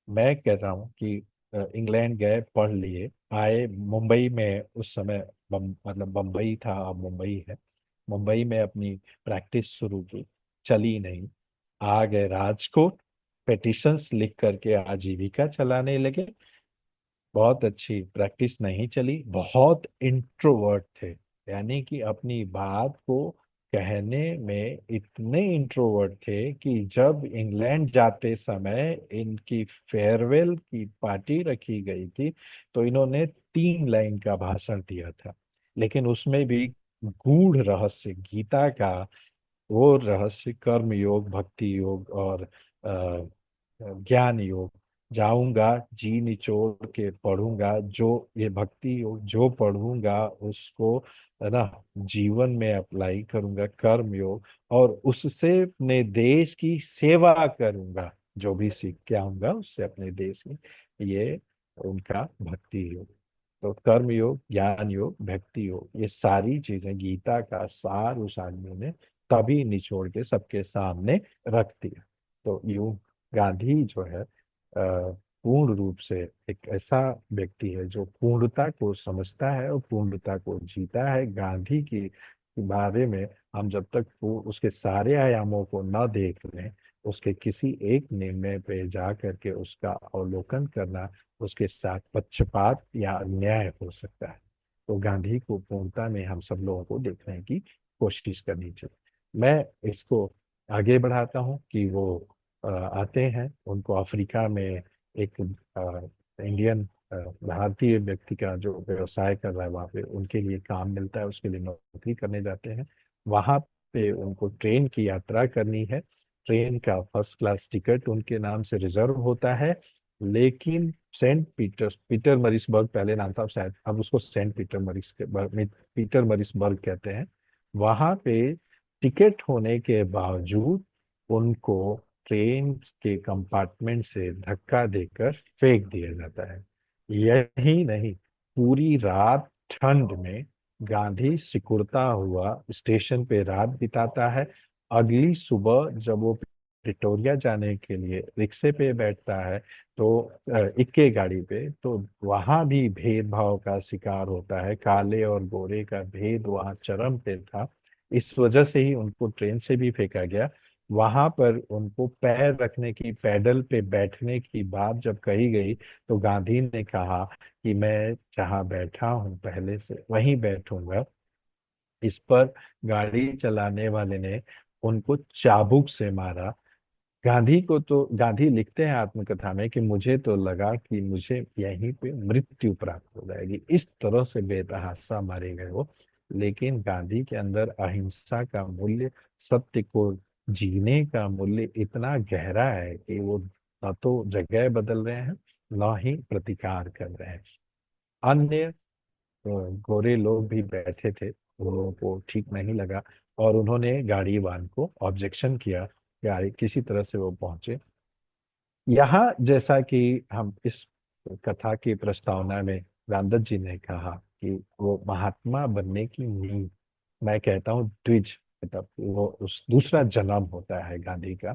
[SPEAKER 2] मैं कह रहा हूँ कि इंग्लैंड गए, पढ़ लिए, आए मुंबई में, उस समय मतलब बम्बई था, अब मुंबई है। मुंबई में अपनी प्रैक्टिस शुरू की, चली नहीं। आ गए राजकोट, पेटिशंस लिख करके आजीविका चलाने लगे। बहुत अच्छी प्रैक्टिस नहीं चली, बहुत इंट्रोवर्ट थे, यानी कि अपनी बात को कहने में इतने इंट्रोवर्ट थे कि जब इंग्लैंड जाते समय इनकी फेयरवेल की पार्टी रखी गई थी, तो इन्होंने 3 लाइन का भाषण दिया था, लेकिन उसमें भी गूढ़ रहस्य गीता का, वो रहस्य कर्म योग, भक्ति योग और ज्ञान योग, जाऊंगा जी निचोड़ के पढ़ूंगा, जो ये भक्ति योग जो पढ़ूंगा उसको, है ना, जीवन में अप्लाई करूंगा, कर्म योग, और उससे अपने देश की सेवा करूंगा, जो भी सीख के आऊंगा उससे अपने देश की, ये उनका भक्ति योग। तो कर्म योग, ज्ञान योग, भक्ति योग, ये सारी चीजें गीता का सार उस आदमी ने तभी निचोड़ के सबके सामने रख दिया। तो यूं गांधी जो है पूर्ण रूप से एक ऐसा व्यक्ति है जो पूर्णता को समझता है और पूर्णता को जीता है। गांधी की के बारे में हम जब तक वो उसके सारे आयामों को न देख लें, उसके किसी एक निर्णय पे जा करके उसका अवलोकन करना उसके साथ पक्षपात या अन्याय हो सकता है। तो गांधी को पूर्णता में हम सब लोगों को देखने की कोशिश करनी चाहिए। मैं इसको आगे बढ़ाता हूँ कि वो आते हैं, उनको अफ्रीका में एक इंडियन भारतीय व्यक्ति का जो व्यवसाय कर रहा है वहाँ पे उनके लिए काम मिलता है, उसके लिए नौकरी करने जाते हैं। वहाँ पे उनको ट्रेन की यात्रा करनी है। ट्रेन का फर्स्ट क्लास टिकट उनके नाम से रिजर्व होता है, लेकिन सेंट पीटर मरिसबर्ग पहले नाम था, शायद अब उसको सेंट पीटर मरिसबर्ग कहते हैं। वहां पे टिकट होने के बावजूद उनको ट्रेन के कंपार्टमेंट से धक्का देकर फेंक दिया जाता है। यही नहीं, पूरी रात ठंड में गांधी सिकुड़ता हुआ स्टेशन पे रात बिताता है। अगली सुबह जब वो प्रिटोरिया जाने के लिए रिक्शे पे बैठता है, तो इक्के गाड़ी पे, तो वहां भी भेदभाव का शिकार होता है। काले और गोरे का भेद वहां चरम पे था। इस वजह से ही उनको ट्रेन से भी फेंका गया। वहां पर उनको पैर रखने की, पैडल पे बैठने की बात जब कही गई, तो गांधी ने कहा कि मैं जहाँ बैठा हूँ पहले से वहीं बैठूंगा। इस पर गाड़ी चलाने वाले ने उनको चाबुक से मारा। गांधी को तो, गांधी लिखते हैं आत्मकथा में कि मुझे तो लगा कि मुझे यहीं पे मृत्यु प्राप्त हो जाएगी, इस तरह से बेतहाशा मारे गए वो। लेकिन गांधी के अंदर अहिंसा का मूल्य, सत्य को जीने का मूल्य इतना गहरा है कि वो न तो जगह बदल रहे हैं, न ही प्रतिकार कर रहे हैं। अन्य गोरे लोग भी बैठे थे, उन लोगों को ठीक नहीं लगा, और उन्होंने गाड़ी वान को ऑब्जेक्शन किया, गाड़ी किसी तरह से वो पहुंचे। यहाँ जैसा कि हम इस कथा की प्रस्तावना में रामदत्त जी ने कहा कि वो महात्मा बनने की नींव, मैं कहता हूँ द्विज, मतलब वो उस दूसरा जन्म होता है गांधी का।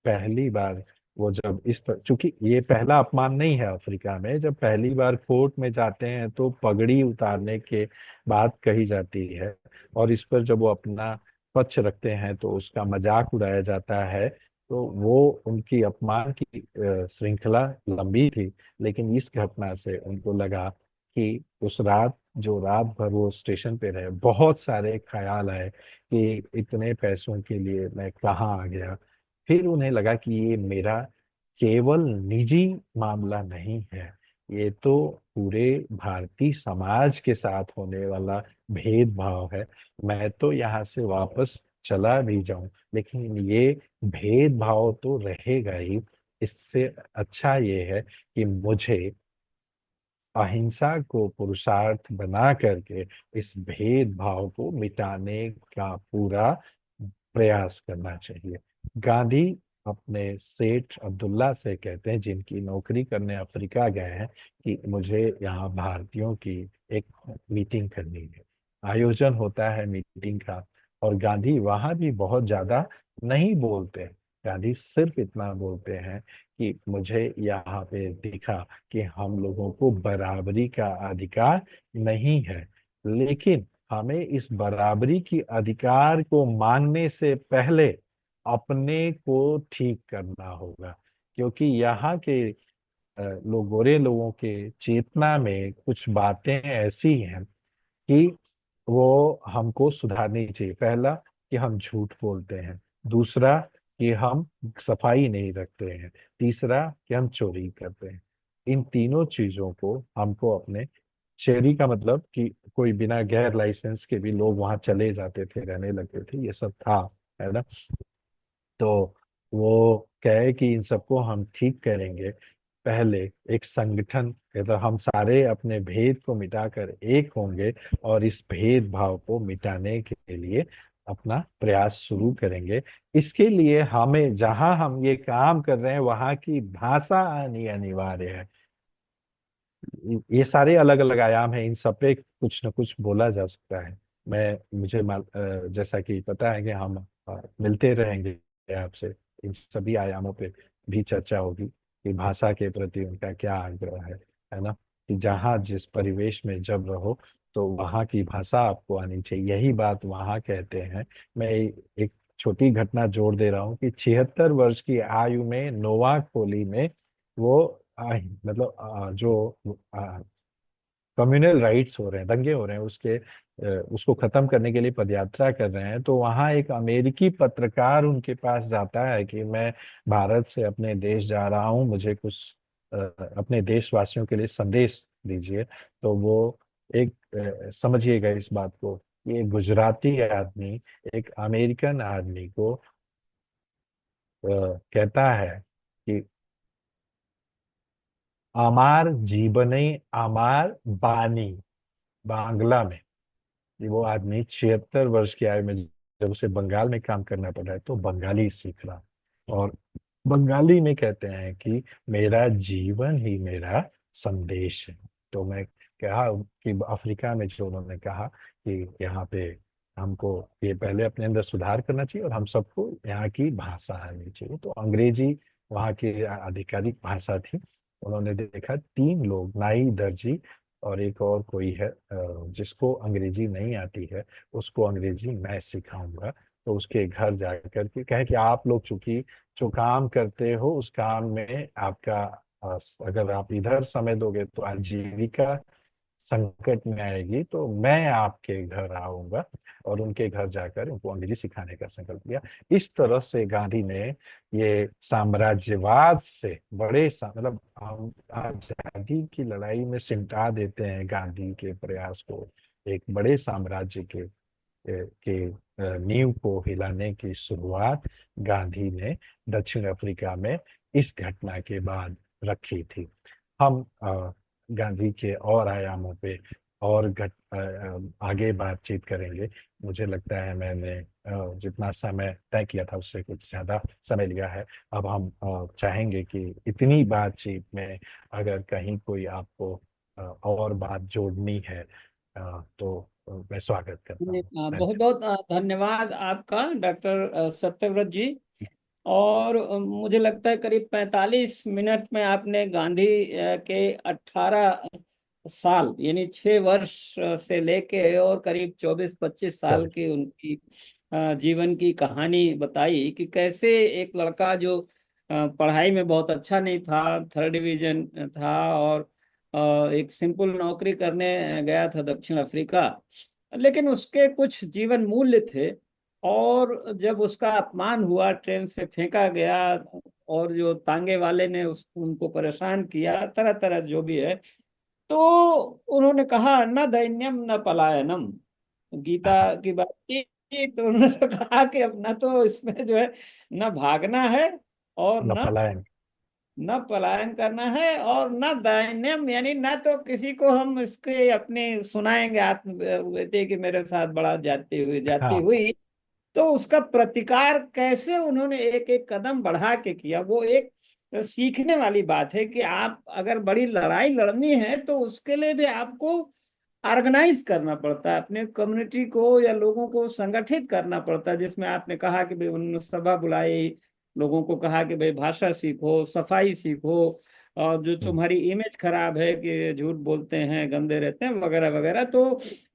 [SPEAKER 2] पहली बार वो जब चूंकि ये पहला अपमान नहीं है अफ्रीका में, जब पहली बार कोर्ट में जाते हैं तो पगड़ी उतारने के बात कही जाती है, और इस पर जब वो अपना पक्ष रखते हैं तो उसका मजाक उड़ाया जाता है। तो वो उनकी अपमान की श्रृंखला लंबी थी, लेकिन इस घटना से उनको लगा कि उस रात, जो रात भर वो स्टेशन पे रहे, बहुत सारे ख्याल आए कि इतने पैसों के लिए मैं कहाँ आ गया। फिर उन्हें लगा कि ये मेरा केवल निजी मामला नहीं है, ये तो पूरे भारतीय समाज के साथ होने वाला भेदभाव है। मैं तो यहाँ से वापस चला भी जाऊं, लेकिन ये भेदभाव तो रहेगा ही। इससे अच्छा ये है कि मुझे अहिंसा को पुरुषार्थ बना करके इस भेदभाव को मिटाने का पूरा प्रयास करना चाहिए। गांधी अपने सेठ अब्दुल्ला से कहते हैं, जिनकी नौकरी करने अफ्रीका गए हैं, कि मुझे यहाँ भारतीयों की एक मीटिंग करनी है। आयोजन होता है मीटिंग का, और गांधी वहां भी बहुत ज्यादा नहीं बोलते। गांधी सिर्फ इतना बोलते हैं कि मुझे यहाँ पे दिखा कि हम लोगों को बराबरी का अधिकार नहीं है, लेकिन हमें इस बराबरी की अधिकार को मांगने से पहले अपने को ठीक करना होगा। क्योंकि यहाँ के लोग, गोरे लोगों के चेतना में कुछ बातें ऐसी हैं कि वो हमको सुधारनी चाहिए। पहला, कि हम झूठ बोलते हैं। दूसरा, कि हम सफाई नहीं रखते हैं। तीसरा, कि हम चोरी करते हैं। इन तीनों चीजों को हमको अपने शहरी का मतलब कि कोई बिना गैर लाइसेंस के भी लोग वहां चले जाते थे, रहने लगते थे, ये सब था, है ना। तो वो कहे कि इन सबको हम ठीक करेंगे। पहले एक संगठन, तो हम सारे अपने भेद को मिटाकर एक होंगे और इस भेदभाव को मिटाने के लिए अपना प्रयास शुरू करेंगे। इसके लिए हमें, जहां हम ये काम कर रहे हैं, वहां की भाषा आनी अनिवार्य है। ये सारे अलग अलग आयाम हैं, इन सब पे कुछ न कुछ बोला जा सकता है। जैसा कि पता है कि हम मिलते रहेंगे आपसे, इन सभी आयामों पे भी चर्चा होगी कि भाषा के प्रति उनका क्या आग्रह है ना। कि जहाँ जिस परिवेश में जब रहो, तो वहाँ की भाषा आपको आनी चाहिए। यही बात वहाँ कहते हैं। मैं एक छोटी घटना जोड़ दे रहा हूँ कि 76 वर्ष की आयु में नोवाक पोली में वो मतलब जो कम्युनल राइट्स हो रहे हैं, दंगे हो रहे हैं, उसको खत्म करने के लिए पदयात्रा कर रहे हैं, तो वहां एक अमेरिकी पत्रकार उनके पास जाता है कि मैं भारत से अपने देश जा रहा हूँ, मुझे कुछ अपने देशवासियों के लिए संदेश दीजिए। तो वो एक समझिएगा इस बात को, ये गुजराती आदमी एक अमेरिकन आदमी को कहता है कि अमार जीवने अमार बानी, बांग्ला में। कि वो आदमी 76 वर्ष की आयु में जब उसे बंगाल में काम करना पड़ा है, तो बंगाली सीख रहा। और बंगाली में कहते हैं कि मेरा जीवन ही मेरा संदेश है। तो मैं कहा कि अफ्रीका में जो उन्होंने कहा कि यहाँ पे हमको ये पहले अपने अंदर सुधार करना चाहिए, और हम सबको यहाँ की भाषा आनी चाहिए। तो अंग्रेजी वहाँ की आधिकारिक भाषा थी। उन्होंने देखा 3 लोग, नाई, दर्जी और एक और कोई है, जिसको अंग्रेजी नहीं आती है, उसको अंग्रेजी मैं सिखाऊंगा। तो उसके घर जाकर के कहे कि आप लोग चूंकि जो काम करते हो उस काम में आपका अगर आप इधर समय दोगे तो आजीविका संकट में आएगी, तो मैं आपके घर आऊंगा। और उनके घर जाकर उनको अंग्रेजी सिखाने का संकल्प लिया। इस तरह से गांधी ने ये साम्राज्यवाद से मतलब हम आजादी की लड़ाई में सिमटा देते हैं गांधी के प्रयास को। एक बड़े साम्राज्य के नींव को हिलाने की शुरुआत गांधी ने दक्षिण अफ्रीका में इस घटना के बाद रखी थी। हम गांधी के और आयामों पे और आगे बातचीत करेंगे। मुझे लगता है मैंने जितना समय तय किया था उससे कुछ ज्यादा समय लिया है। अब हम चाहेंगे कि इतनी बातचीत में अगर कहीं कोई आपको और बात जोड़नी है, तो मैं स्वागत करता हूँ।
[SPEAKER 1] बहुत
[SPEAKER 2] धन्यवाद।
[SPEAKER 1] बहुत धन्यवाद आपका डॉक्टर सत्यव्रत जी। और मुझे लगता है करीब 45 मिनट में आपने गांधी के 18 साल यानी 6 वर्ष से लेके और करीब 24-25 साल की उनकी जीवन की कहानी बताई कि कैसे एक लड़का जो पढ़ाई में बहुत अच्छा नहीं था, 3rd डिवीजन था, और एक सिंपल नौकरी करने गया था दक्षिण अफ्रीका, लेकिन उसके कुछ जीवन मूल्य थे। और जब उसका अपमान हुआ, ट्रेन से फेंका गया, और जो तांगे वाले ने उनको परेशान किया, तरह तरह जो भी है, तो उन्होंने कहा न दैन्यम न पलायनम, गीता
[SPEAKER 2] हाँ,
[SPEAKER 1] की बात की। तो उन्होंने कहा कि अब न तो इसमें जो है न भागना है और
[SPEAKER 2] न
[SPEAKER 1] न
[SPEAKER 2] पलायन।
[SPEAKER 1] न पलायन करना है और न दैन्यम, यानी न तो किसी को हम इसके अपने सुनाएंगे आत्मव्यक्ति कि मेरे साथ बड़ा जाती
[SPEAKER 2] हाँ
[SPEAKER 1] हुई। तो उसका प्रतिकार कैसे उन्होंने एक एक कदम बढ़ा के किया, वो एक सीखने वाली बात है कि आप अगर बड़ी लड़ाई लड़नी है तो उसके लिए भी आपको ऑर्गेनाइज करना पड़ता है, अपने कम्युनिटी को या लोगों को संगठित करना पड़ता है। जिसमें आपने कहा कि भाई उन्होंने सभा बुलाई, लोगों को कहा कि भाई भाषा सीखो, सफाई सीखो, और जो
[SPEAKER 2] हम्म,
[SPEAKER 1] तुम्हारी इमेज खराब है कि झूठ बोलते हैं, गंदे रहते हैं, वगैरह वगैरह। तो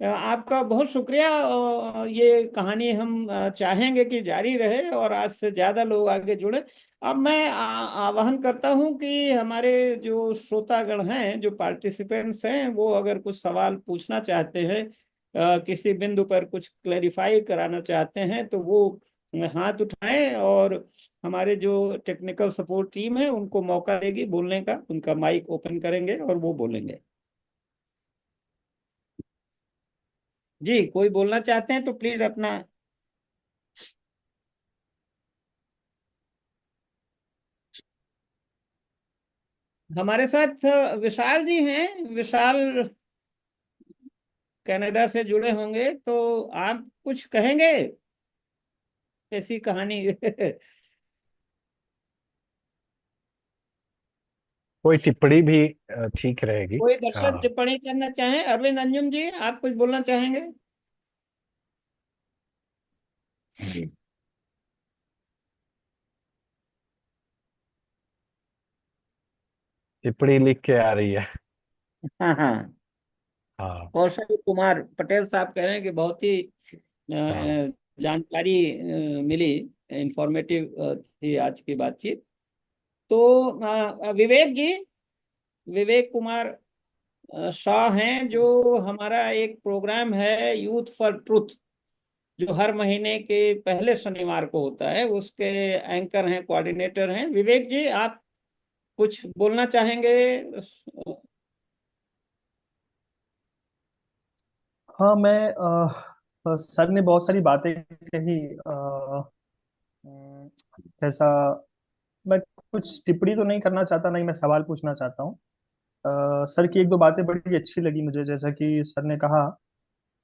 [SPEAKER 1] आपका बहुत शुक्रिया। ये कहानी हम चाहेंगे कि जारी रहे और आज से ज्यादा लोग आगे जुड़े। अब मैं आह्वान करता हूं कि हमारे जो श्रोतागण हैं, जो पार्टिसिपेंट्स हैं, वो अगर कुछ सवाल पूछना चाहते हैं, किसी बिंदु पर कुछ क्लैरिफाई कराना चाहते हैं, तो वो हाथ उठाएं और हमारे जो टेक्निकल सपोर्ट टीम है उनको मौका देगी बोलने का। उनका माइक ओपन करेंगे और वो बोलेंगे। जी, कोई बोलना चाहते हैं तो प्लीज अपना। हमारे साथ विशाल जी हैं। विशाल कनाडा से जुड़े होंगे, तो आप कुछ कहेंगे ऐसी कहानी?
[SPEAKER 2] कोई टिप्पणी भी ठीक रहेगी।
[SPEAKER 1] कोई दर्शक
[SPEAKER 2] हाँ,
[SPEAKER 1] टिप्पणी करना चाहें? अरविंद अंजुम जी, आप कुछ बोलना चाहेंगे?
[SPEAKER 2] टिप्पणी लिख के आ रही है।
[SPEAKER 1] हाँ हाँ।
[SPEAKER 2] हाँ
[SPEAKER 1] कौशल कुमार पटेल साहब कह रहे हैं कि बहुत ही
[SPEAKER 2] हाँ।
[SPEAKER 1] जानकारी मिली, इंफॉर्मेटिव थी आज की बातचीत। तो विवेक जी, विवेक कुमार शाह हैं, जो हमारा एक प्रोग्राम है यूथ फॉर ट्रुथ, जो हर महीने के पहले शनिवार को होता है, उसके एंकर हैं, कोऑर्डिनेटर हैं। विवेक जी, आप कुछ बोलना चाहेंगे?
[SPEAKER 4] हाँ, मैं सर ने बहुत सारी बातें कही। जैसा मैं कुछ टिप्पणी तो नहीं करना चाहता, नहीं मैं सवाल पूछना चाहता हूँ। सर की एक दो बातें बड़ी अच्छी लगी मुझे, जैसा कि सर ने कहा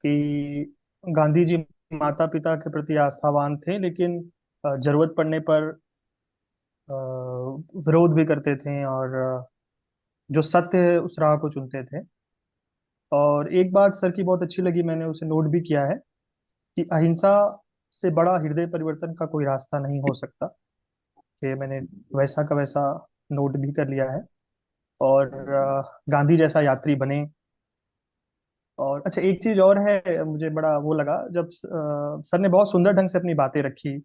[SPEAKER 4] कि गांधी जी माता पिता के प्रति आस्थावान थे, लेकिन जरूरत पड़ने पर विरोध भी करते थे, और जो सत्य है उस राह को चुनते थे। और एक बात सर की बहुत अच्छी लगी, मैंने उसे नोट भी किया है, कि अहिंसा से बड़ा हृदय परिवर्तन का कोई रास्ता नहीं हो सकता। कि मैंने वैसा का वैसा नोट भी कर लिया है। और गांधी जैसा यात्री बने। और अच्छा, एक चीज और है, मुझे बड़ा वो लगा जब सर ने बहुत सुंदर ढंग से अपनी बातें रखी।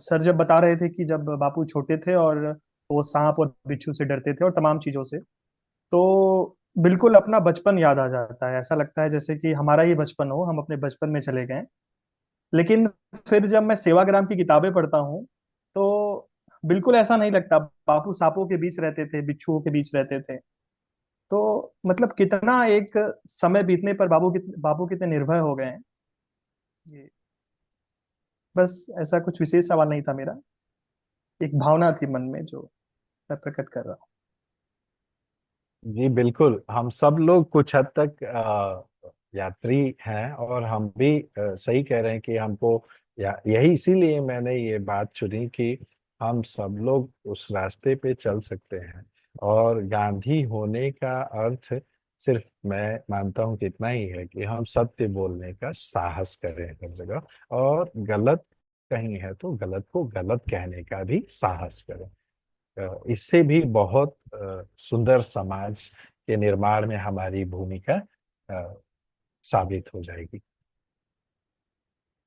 [SPEAKER 4] सर जब बता रहे थे कि जब बापू छोटे थे और वो सांप और बिच्छू से डरते थे और तमाम चीजों से, तो बिल्कुल अपना बचपन याद आ जाता है। ऐसा लगता है जैसे कि हमारा ही बचपन हो, हम अपने बचपन में चले गए। लेकिन फिर जब मैं सेवाग्राम की किताबें पढ़ता हूँ, तो बिल्कुल ऐसा नहीं लगता। बापू सांपों के बीच रहते थे, बिच्छुओं के बीच रहते थे। तो मतलब कितना एक समय बीतने पर बापू कितने निर्भय हो गए हैं। ये बस, ऐसा कुछ विशेष सवाल नहीं था मेरा, एक भावना थी मन में जो मैं प्रकट कर रहा
[SPEAKER 2] जी बिल्कुल, हम सब लोग कुछ हद तक यात्री हैं, और हम भी सही कह रहे हैं कि हमको यही इसीलिए मैंने ये बात चुनी कि हम सब लोग उस रास्ते पे चल सकते हैं। और गांधी होने का अर्थ सिर्फ मैं मानता हूँ कि इतना ही है कि हम सत्य बोलने का साहस करें हर जगह, और गलत कहीं है तो गलत को गलत कहने का भी साहस करें। इससे भी बहुत सुंदर समाज के निर्माण में हमारी भूमिका साबित हो जाएगी।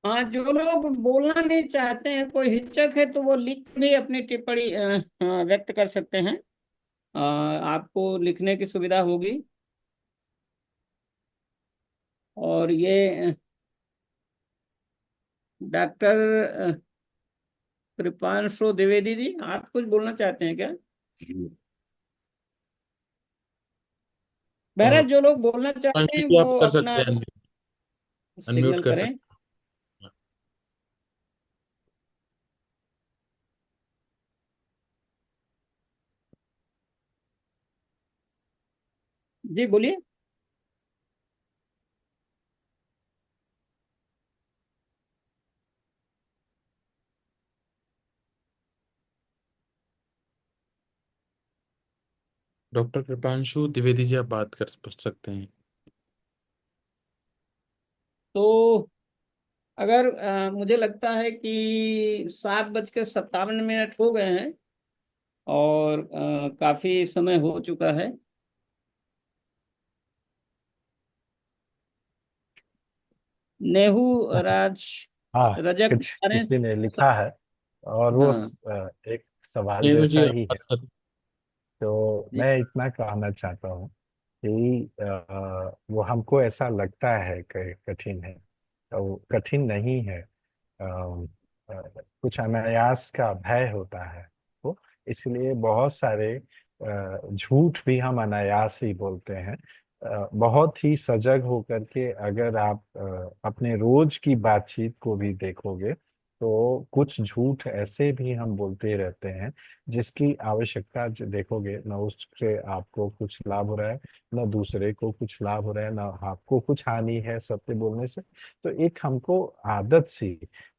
[SPEAKER 1] हाँ, जो लोग बोलना नहीं चाहते हैं, कोई हिचक है, तो वो लिख के भी अपनी टिप्पणी व्यक्त कर सकते हैं। आपको लिखने की सुविधा होगी। और ये डॉक्टर कृपांशु द्विवेदी जी, आप कुछ बोलना चाहते हैं क्या?
[SPEAKER 5] है।
[SPEAKER 1] बहरहाल, जो लोग बोलना चाहते हैं
[SPEAKER 5] आंटी आप
[SPEAKER 1] वो
[SPEAKER 5] कर
[SPEAKER 1] अपना
[SPEAKER 5] सकते हैं, अनम्यूट
[SPEAKER 1] सिग्नल
[SPEAKER 5] कर
[SPEAKER 1] करें।
[SPEAKER 5] सकते हैं।
[SPEAKER 1] जी बोलिए।
[SPEAKER 5] डॉक्टर कृपांशु द्विवेदी जी, आप बात कर सकते हैं।
[SPEAKER 1] तो अगर मुझे लगता है कि 7:57 हो गए हैं और काफी समय हो चुका है। नेहू राज
[SPEAKER 2] हाँ,
[SPEAKER 1] रजक
[SPEAKER 2] कुछ
[SPEAKER 1] बता रहे हैं।
[SPEAKER 2] किसी ने लिखा है और वो
[SPEAKER 1] हाँ
[SPEAKER 2] एक सवाल
[SPEAKER 5] नेहरू
[SPEAKER 2] जैसा
[SPEAKER 5] जी,
[SPEAKER 2] ही
[SPEAKER 5] आप
[SPEAKER 2] है।
[SPEAKER 5] बात कर।
[SPEAKER 2] तो
[SPEAKER 1] जी।
[SPEAKER 2] मैं इतना कहना चाहता हूँ कि वो हमको ऐसा लगता है कि कठिन है, तो कठिन नहीं है। कुछ अनायास का भय होता है वो, इसलिए बहुत सारे झूठ भी हम अनायास ही बोलते हैं। बहुत ही सजग होकर के अगर आप अपने रोज की बातचीत को भी देखोगे तो कुछ झूठ ऐसे भी हम बोलते रहते हैं जिसकी आवश्यकता देखोगे ना, उससे आपको कुछ लाभ हो रहा है, ना दूसरे को कुछ लाभ हो रहा है, ना आपको कुछ हानि है सत्य बोलने से। तो एक हमको आदत सी,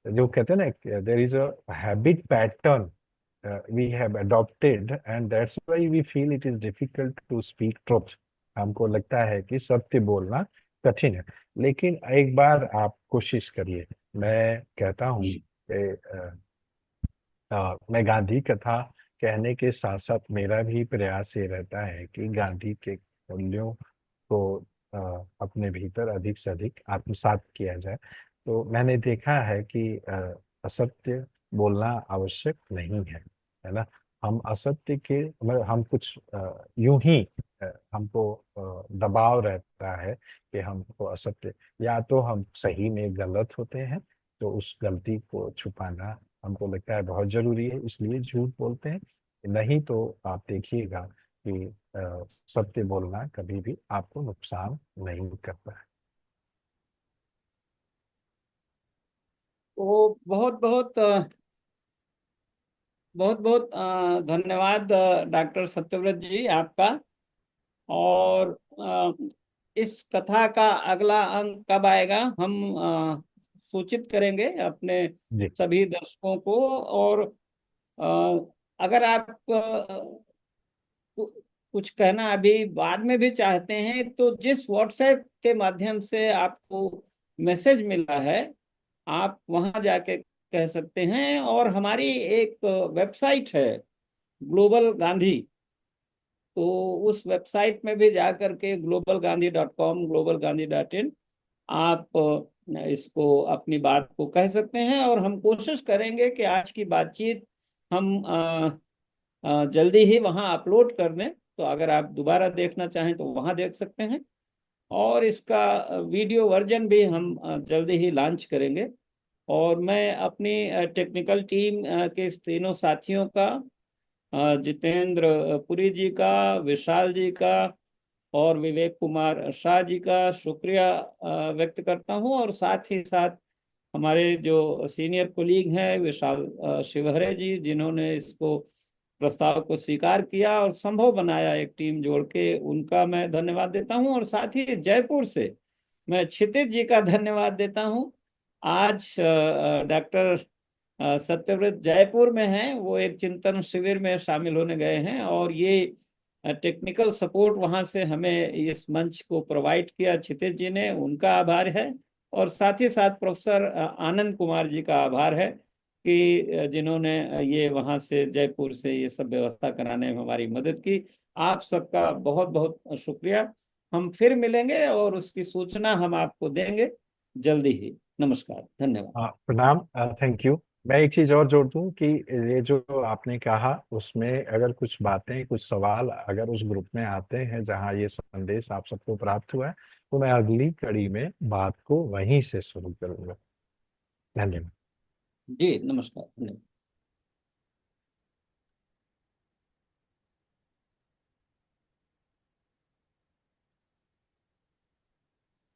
[SPEAKER 2] जो कहते हैं ना, there is a habit pattern we have adopted and that's why we feel it is difficult to speak truth. हमको लगता है कि सत्य बोलना कठिन है। लेकिन एक बार आप कोशिश करिए। मैं कहता हूँ कि मैं गांधी कथा कहने के साथ साथ मेरा भी प्रयास ये रहता है कि गांधी के मूल्यों को अ, अपने भीतर अधिक से अधिक आत्मसात किया जाए। तो मैंने देखा है कि असत्य बोलना आवश्यक नहीं है ना। हम असत्य के मतलब हम कुछ यूं ही हमको दबाव रहता है कि हमको असत्य, या तो हम सही में गलत होते हैं तो उस गलती को छुपाना हमको लगता है बहुत जरूरी है, इसलिए झूठ बोलते हैं। नहीं तो आप देखिएगा कि सत्य बोलना कभी भी आपको नुकसान नहीं करता है।
[SPEAKER 1] तो बहुत बहुत बहुत बहुत धन्यवाद डॉक्टर सत्यव्रत जी आपका। और इस कथा का अगला अंक कब आएगा हम सूचित करेंगे अपने
[SPEAKER 2] जी।
[SPEAKER 1] सभी दर्शकों को। और अगर आप कुछ कहना अभी बाद में भी चाहते हैं तो जिस व्हाट्सएप के माध्यम से आपको मैसेज मिला है आप वहां जाके कह सकते हैं। और हमारी एक वेबसाइट है ग्लोबल गांधी, तो उस वेबसाइट में भी जा करके globalgandhi.com globalgandhi.in आप इसको अपनी बात को कह सकते हैं। और हम कोशिश करेंगे कि आज की बातचीत हम जल्दी ही वहां अपलोड कर दें। तो अगर आप दोबारा देखना चाहें तो वहां देख सकते हैं। और इसका वीडियो वर्जन भी हम जल्दी ही लॉन्च करेंगे। और मैं अपनी टेक्निकल टीम के इस तीनों साथियों का, जितेंद्र पुरी जी का, विशाल जी का और विवेक कुमार शाह जी का शुक्रिया व्यक्त करता हूं। और साथ ही साथ हमारे जो सीनियर कोलीग हैं विशाल शिवहरे जी, जिन्होंने इसको प्रस्ताव को स्वीकार किया और संभव बनाया एक टीम जोड़ के, उनका मैं धन्यवाद देता हूं। और साथ ही जयपुर से मैं क्षितिज जी का धन्यवाद देता हूं। आज डॉक्टर सत्यव्रत जयपुर में हैं, वो एक चिंतन शिविर में शामिल होने गए हैं और ये टेक्निकल सपोर्ट वहां से हमें इस मंच को प्रोवाइड किया क्षितिज जी ने, उनका आभार है। और साथ ही साथ प्रोफेसर आनंद कुमार जी का आभार है कि जिन्होंने ये वहां से जयपुर से ये सब व्यवस्था कराने में हमारी मदद की। आप सबका बहुत बहुत शुक्रिया। हम फिर मिलेंगे और उसकी सूचना हम आपको देंगे जल्दी ही। नमस्कार, धन्यवाद।
[SPEAKER 2] हाँ, प्रणाम, थैंक यू। मैं एक चीज और जोड़ दूं कि ये जो आपने कहा उसमें अगर कुछ बातें, कुछ सवाल अगर उस ग्रुप में आते हैं जहां ये संदेश आप सबको प्राप्त हुआ है, तो मैं अगली कड़ी में बात को वहीं से शुरू करूंगा। धन्यवाद।
[SPEAKER 1] जी नमस्कार, धन्यवाद।